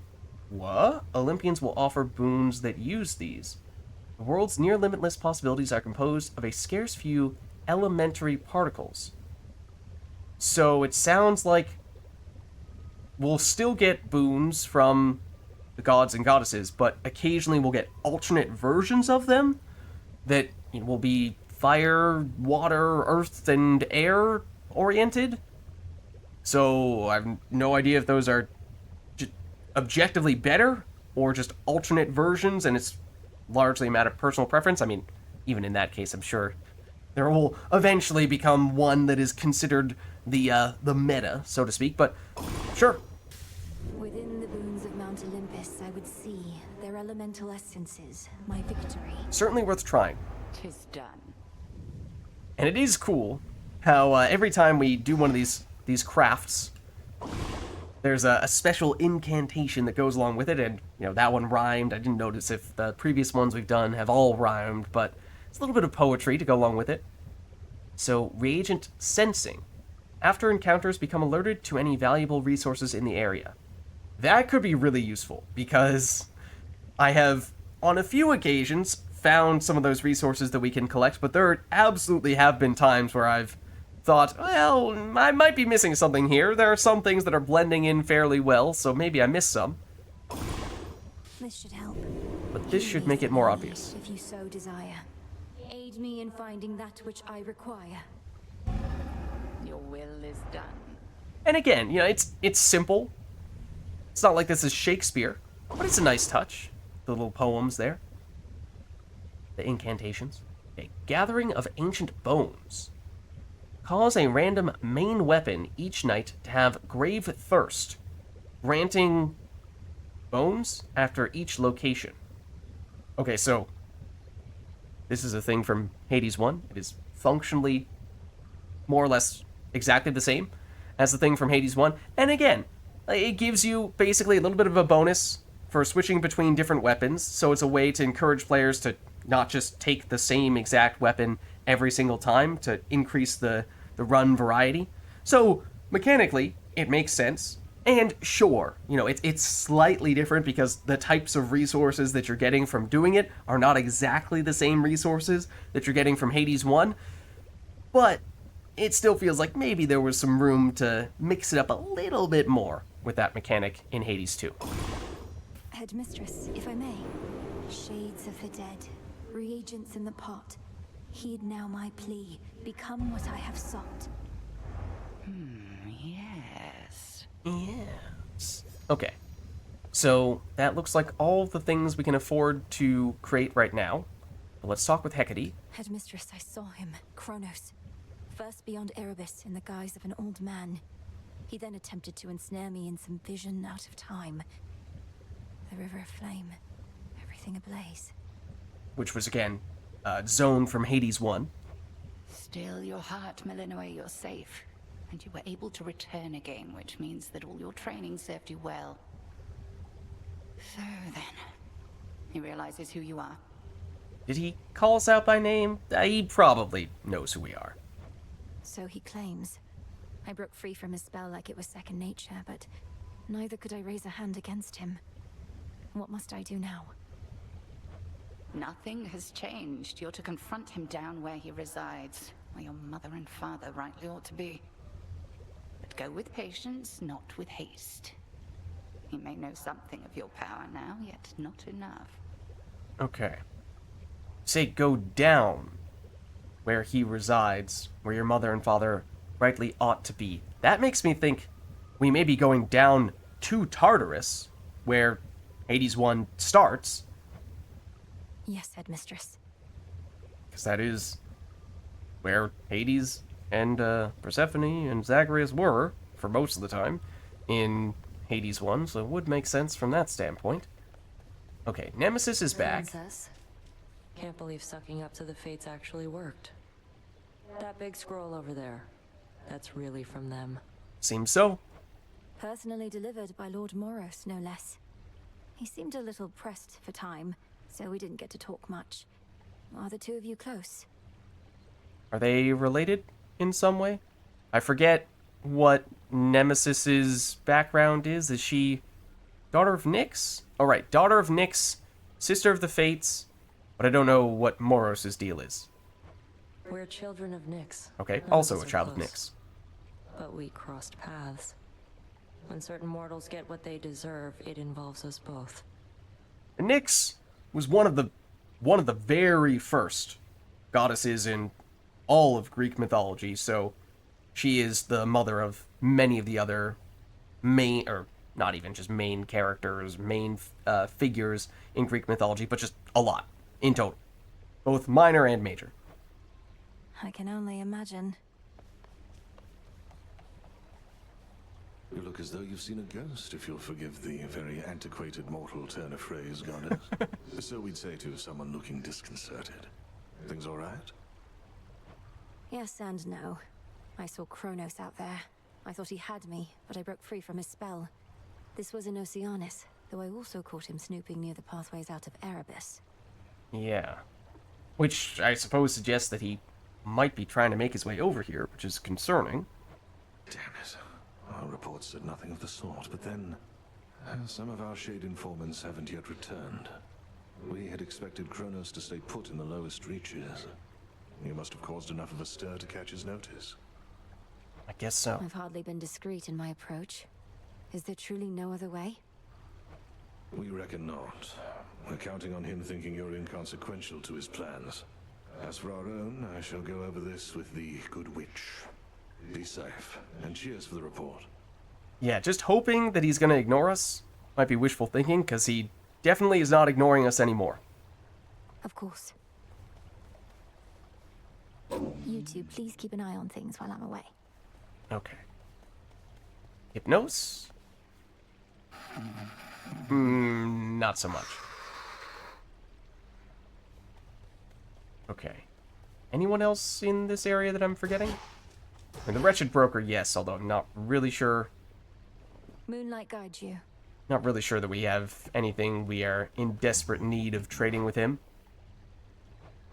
What? Olympians will offer boons that use these. The world's near-limitless possibilities are composed of a scarce few elementary particles. So it sounds like we'll still get boons from the gods and goddesses, but occasionally we'll get alternate versions of them that will be fire, water, earth, and air oriented. So I have no idea if those are objectively better or just alternate versions, and it's largely a matter of personal preference. I mean, even in that case, I'm sure there will eventually become one that is considered the meta, so to speak, but sure. Within the boons of Mount Olympus, I would see their elemental essences, my victory. Certainly worth trying. 'Tis done. And it is cool how every time we do one of these crafts, there's a special incantation that goes along with it, and that one rhymed. I didn't notice if the previous ones we've done have all rhymed, but it's a little bit of poetry to go along with it. So, reagent sensing. After encounters, become alerted to any valuable resources in the area. That could be really useful, because I have, on a few occasions, found some of those resources that we can collect, but there absolutely have been times where I've thought, well, I might be missing something here. There are some things that are blending in fairly well, so maybe I missed some. This should help. But this should make it more obvious. If you so desire. Aid me in finding that which I require. Your will is done. And again, it's simple. It's not like this is Shakespeare, but it's a nice touch. The little poems there. The incantations. A gathering of ancient bones. Cause a random main weapon each night to have grave thirst, granting bones after each location. Okay, so this is a thing from Hades 1. It is functionally more or less exactly the same as the thing from Hades 1. And again, it gives you basically a little bit of a bonus for switching between different weapons, so it's a way to encourage players to not just take the same exact weapon every single time to increase the run variety. So, mechanically, it makes sense. And sure, it's slightly different because the types of resources that you're getting from doing it are not exactly the same resources that you're getting from Hades 1. But it still feels like maybe there was some room to mix it up a little bit more with that mechanic in Hades 2. Headmistress, if I may. Shades of the dead. Reagents in the pot. Heed now my plea. Become what I have sought. Yes. Yes. Okay. So, that looks like all the things we can afford to create right now. But let's talk with Hecate. Headmistress, I saw him. Kronos. First beyond Erebus in the guise of an old man. He then attempted to ensnare me in some vision out of time. The river of flame. Everything ablaze. Which was, again, zone from Hades 1. Still your heart, Melinoe, you're safe. And you were able to return again, which means that all your training served you well. So then, he realizes who you are. Did he call us out by name? He probably knows who we are. So he claims. I broke free from his spell like it was second nature, but neither could I raise a hand against him. What must I do now? Nothing has changed. You're to confront him down where he resides, where your mother and father rightly ought to be. But go with patience, not with haste. He may know something of your power now, yet not enough. Okay. Say go down where he resides, where your mother and father rightly ought to be. That makes me think we may be going down to Tartarus, where Hades 1 starts. Yes, Headmistress. Because that is where Hades and Persephone and Zagreus were, for most of the time, in Hades 1, so it would make sense from that standpoint. Okay, Nemesis is back. Princess? Can't believe sucking up to the fates actually worked. That big scroll over there, that's really from them. Seems so. Personally delivered by Lord Moros, no less. He seemed a little pressed for time, so we didn't get to talk much. Are the two of you close? Are they related in some way? I forget what Nemesis's background is. Is she daughter of Nyx? Oh, right, daughter of Nyx, sister of the Fates, but I don't know what Moros's deal is. We're children of Nyx. Okay, None also of a us are child of close. Nyx. But we crossed paths. When certain mortals get what they deserve, it involves us both. And Nyx was one of the very first goddesses in all of Greek mythology, so she is the mother of many of the other main, or not even just main characters, main figures in Greek mythology, but just a lot in total, both minor and major. I can only imagine. You look as though you've seen a ghost, if you'll forgive the very antiquated mortal turn of phrase, goddess. So we'd say to someone looking disconcerted. Things all right? Yes and no. I saw Kronos out there. I thought he had me, but I broke free from his spell. This was in Oceanus, though I also caught him snooping near the pathways out of Erebus. Yeah. Which I suppose suggests that he might be trying to make his way over here, which is concerning. Damn it. Our reports said nothing of the sort, but then some of our shade informants haven't yet returned. We had expected Kronos to stay put in the lowest reaches. You must have caused enough of a stir to catch his notice. I guess so. I've hardly been discreet in my approach. Is there truly no other way? We reckon not. We're counting on him thinking you're inconsequential to his plans. As for our own, I shall go over this with the good witch. Be safe, and cheers for the report. Yeah, just hoping that he's going to ignore us might be wishful thinking, because he definitely is not ignoring us anymore. Of course. You two, please keep an eye on things while I'm away. Okay. Hypnos? Not so much. Okay. Anyone else in this area that I'm forgetting? I mean, the Wretched Broker, yes, although I'm not really sure. Moonlight guides you. Not really sure that we have anything we are in desperate need of trading with him.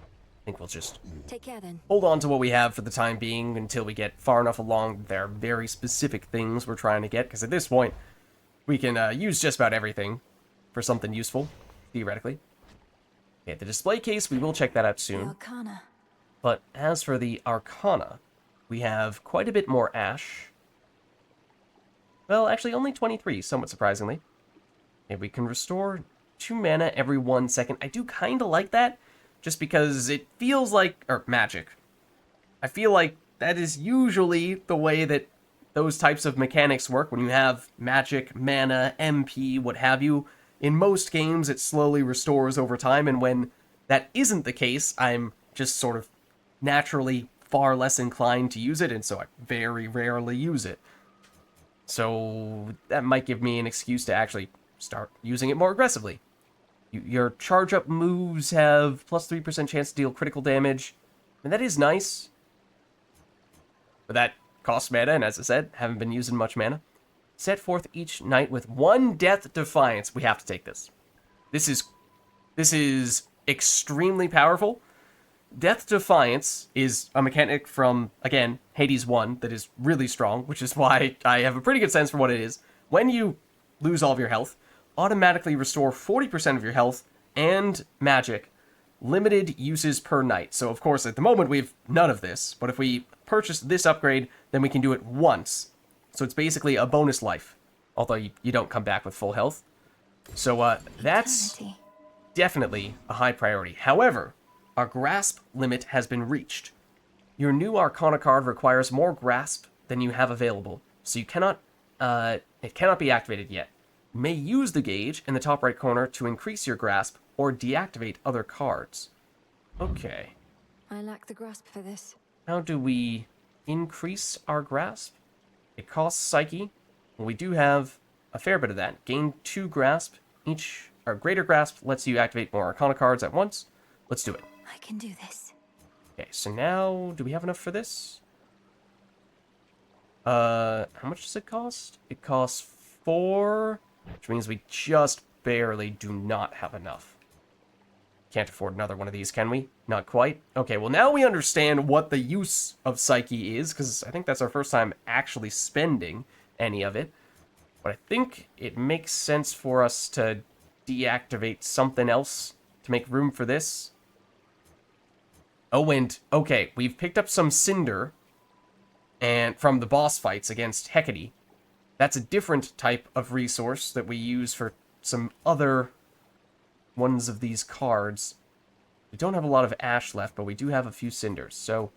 I think we'll just Take care then. hold on to what we have for the time being until we get far enough along. There are very specific things we're trying to get, because at this point, we can use just about everything for something useful, theoretically. Okay, the display case, we will check that out The soon. Arcana. But as for the Arcana, we have quite a bit more Ash. Well, actually, only 23, somewhat surprisingly. Okay, we can restore 2 mana every 1 second. I do kind of like that, just because it feels like... or magic. I feel like that is usually the way that those types of mechanics work. When you have magic, mana, MP, what have you, in most games it slowly restores over time, and when that isn't the case, I'm just sort of naturally far less inclined to use it, and so I very rarely use it. So that might give me an excuse to actually start using it more aggressively. Your charge-up moves have plus 3% chance to deal critical damage, and that is nice. But that costs mana, and as I said, haven't been using much mana. set forth each night with 1 death defiance. We have to take this. This is extremely powerful. Death Defiance is a mechanic from, again, Hades 1 that is really strong, which is why I have a pretty good sense for what it is. When you lose all of your health, automatically restore 40% of your health and magic, limited uses per night. So, of course, at the moment, we have none of this, but if we purchase this upgrade, then we can do it once. So it's basically a bonus life, although you don't come back with full health. So, that's definitely a high priority. However, our grasp limit has been reached. Your new Arcana card requires more grasp than you have available, so you cannot, it cannot be activated yet. You may use the gauge in the top right corner to increase your grasp or deactivate other cards. Okay. I lack the grasp for this. How do we increase our grasp? It costs Psyche. Well, we do have a fair bit of that. Gain 2 grasp. Each, or greater grasp lets you activate more Arcana cards at once. Let's do it. I can do this. Okay, so now, do we have enough for this? How much does it cost? It costs 4, which means we just barely do not have enough. Can't afford another one of these, can we? Not quite. Okay, well now we understand what the use of Psyche is, because I think that's our first time actually spending any of it. But I think it makes sense for us to deactivate something else to make room for this. Oh, and, okay, we've picked up some Cinder and from the boss fights against Hecate. That's a different type of resource that we use for some other ones of these cards. We don't have a lot of ash left, but we do have a few cinders. So,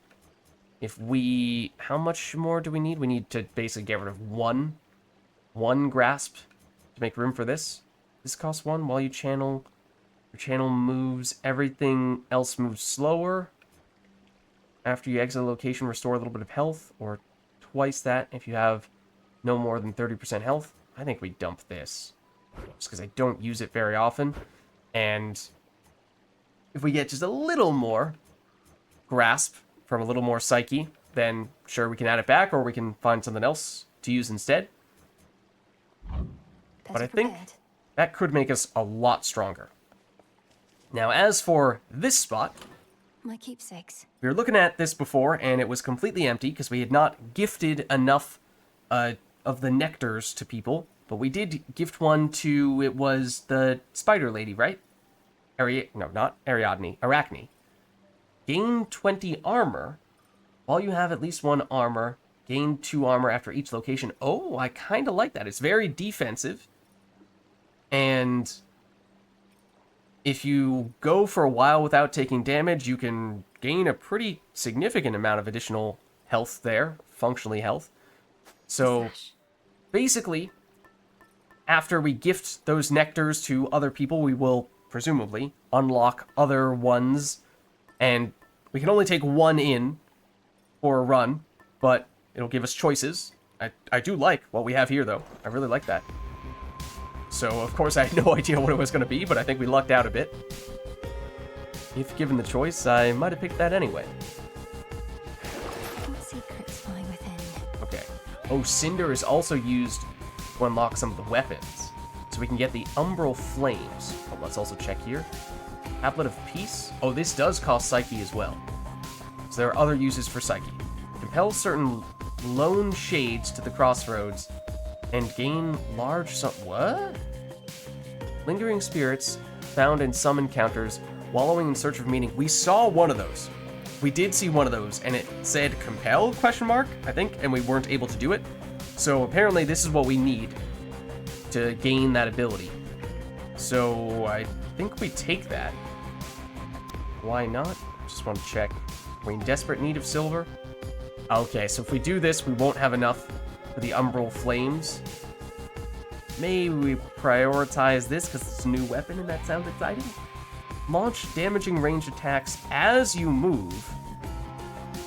if we... how much more do we need? We need to basically get rid of one grasp to make room for this. This costs 1 while you channel. Your channel moves. Everything else moves slower. After you exit a location, restore a little bit of health, or twice that if you have no more than 30% health. I think we dump this, just because I don't use it very often. And if we get just a little more grasp from a little more Psyche, then sure, we can add it back, or we can find something else to use instead. But I think that could make us a lot stronger. Now, as for this spot... my keepsakes. We were looking at this before, and it was completely empty because we had not gifted enough of the nectars to people. But we did gift one to, it was the spider lady, right? No, not Ariadne. Arachne. Gain 20 armor. While you have at least 1 armor, gain 2 armor after each location. Oh, I kind of like that. It's very defensive. And... if you go for a while without taking damage, you can gain a pretty significant amount of additional health there, functionally health. So, basically, after we gift those nectars to other people, we will, presumably, unlock other ones, and we can only take 1 in for a run, but it'll give us choices. I do like what we have here, though. I really like that. So, of course, I had no idea what it was going to be, but I think we lucked out a bit. If given the choice, I might have picked that anyway. What secrets lie within? Okay. Oh, Cinder is also used to unlock some of the weapons. So we can get the Umbral Flames. Oh, let's also check here. Tablet of Peace. Oh, this does cost Psyche as well. So there are other uses for Psyche. Compel certain lone shades to the crossroads and gain large... what? Lingering spirits found in some encounters, wallowing in search of meaning. We saw one of those. We did see one of those, and it said compel, question mark, I think, and we weren't able to do it. So apparently this is what we need to gain that ability. So I think we take that. Why not? Just want to check. Are we in desperate need of silver? Okay, so if we do this, we won't have enough for the Umbral Flames. Maybe we prioritize this because it's a new weapon and that sounds exciting. Launch damaging ranged attacks as you move,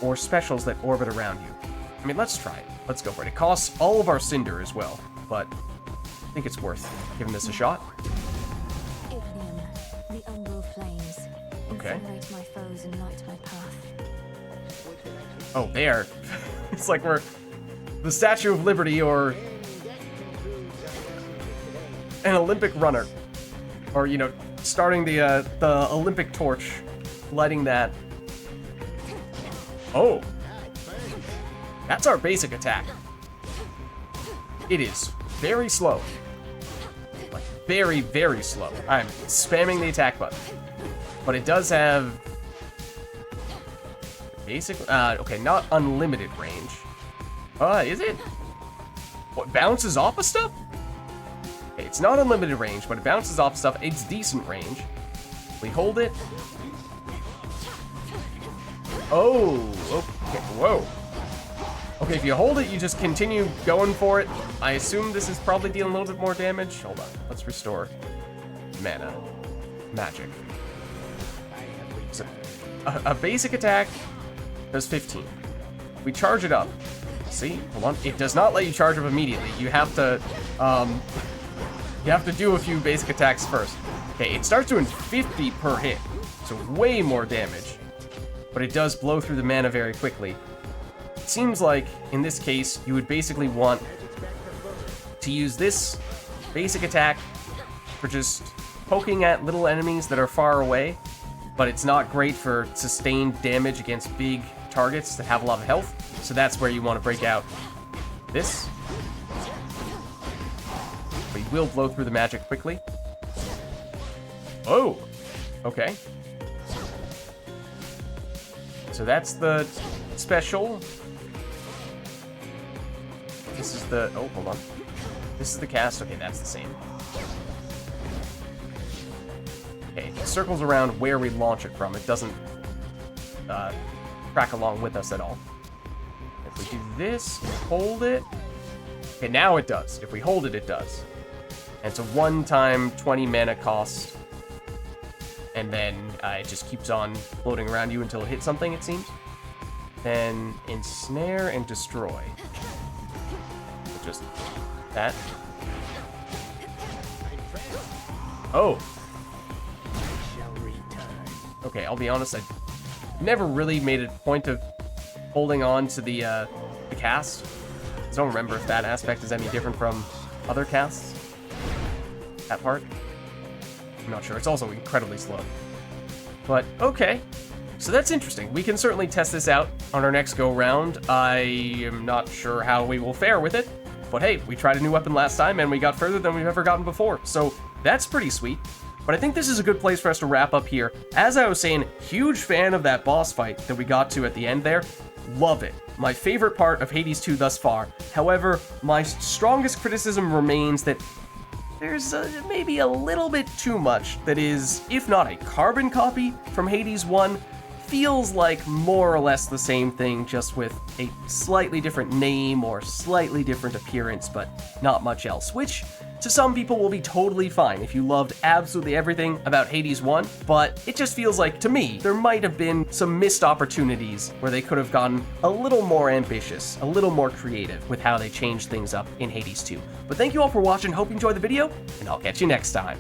or specials that orbit around you. I mean, let's try it. Let's go for it. It costs all of our Cinder as well, but I think it's worth giving this a shot. Ignium, the Umbral Flames. Okay. Incinerate my foes and light my path. Oh, there. It's like we're the Statue of Liberty or an Olympic runner. Or, you know, starting the Olympic torch, lighting that. Oh. That's our basic attack. It is very slow. Like, very, very slow. I'm spamming the attack button. But it does have... basic... okay, not unlimited range. Is it? What, bounces off of stuff? Okay, it's not unlimited range, but it bounces off stuff. It's decent range. We hold it. Oh, okay, whoa. Okay, if you hold it, you just continue going for it. I assume this is probably dealing a little bit more damage. Hold on, let's restore mana. Magic. So, a basic attack does 15. We charge it up. See, hold on. It does not let you charge up immediately. You have to do a few basic attacks first. Okay, it starts doing 50 per hit, so way more damage. But it does blow through the mana very quickly. It seems like, in this case, you would basically want to use this basic attack for just poking at little enemies that are far away, but it's not great for sustained damage against big targets that have a lot of health, so that's where you want to break out this. But you will blow through the magic quickly. Oh! Okay. So that's the special. This is the... oh, hold on. This is the cast. Okay, that's the same. Okay, it circles around where we launch it from. It doesn't track along with us at all. If we do this, hold it. Okay, now it does. If we hold it, it does. And it's a one-time 20 mana cost. And then it just keeps on floating around you until it hits something, it seems. Then ensnare and destroy. So just that. Oh. Okay, I'll be honest, I never really made a point of holding on to the cast. I don't remember if that aspect is any different from other casts. That part. I'm not sure. It's also incredibly slow. But, okay. So that's interesting. We can certainly test this out on our next go-round. I am not sure how we will fare with it. But hey, we tried a new weapon last time, and we got further than we've ever gotten before. So that's pretty sweet. But I think this is a good place for us to wrap up here. As I was saying, huge fan of that boss fight that we got to at the end there. Love it. My favorite part of Hades 2 thus far. However, my strongest criticism remains that there's maybe a little bit too much that is, if not a carbon copy from Hades 1, feels like more or less the same thing, just with a slightly different name or slightly different appearance, but not much else, which to some people will be totally fine if you loved absolutely everything about Hades 1, but it just feels like, to me, there might have been some missed opportunities where they could have gotten a little more ambitious, a little more creative with how they changed things up in Hades 2. But thank you all for watching, hope you enjoyed the video, and I'll catch you next time.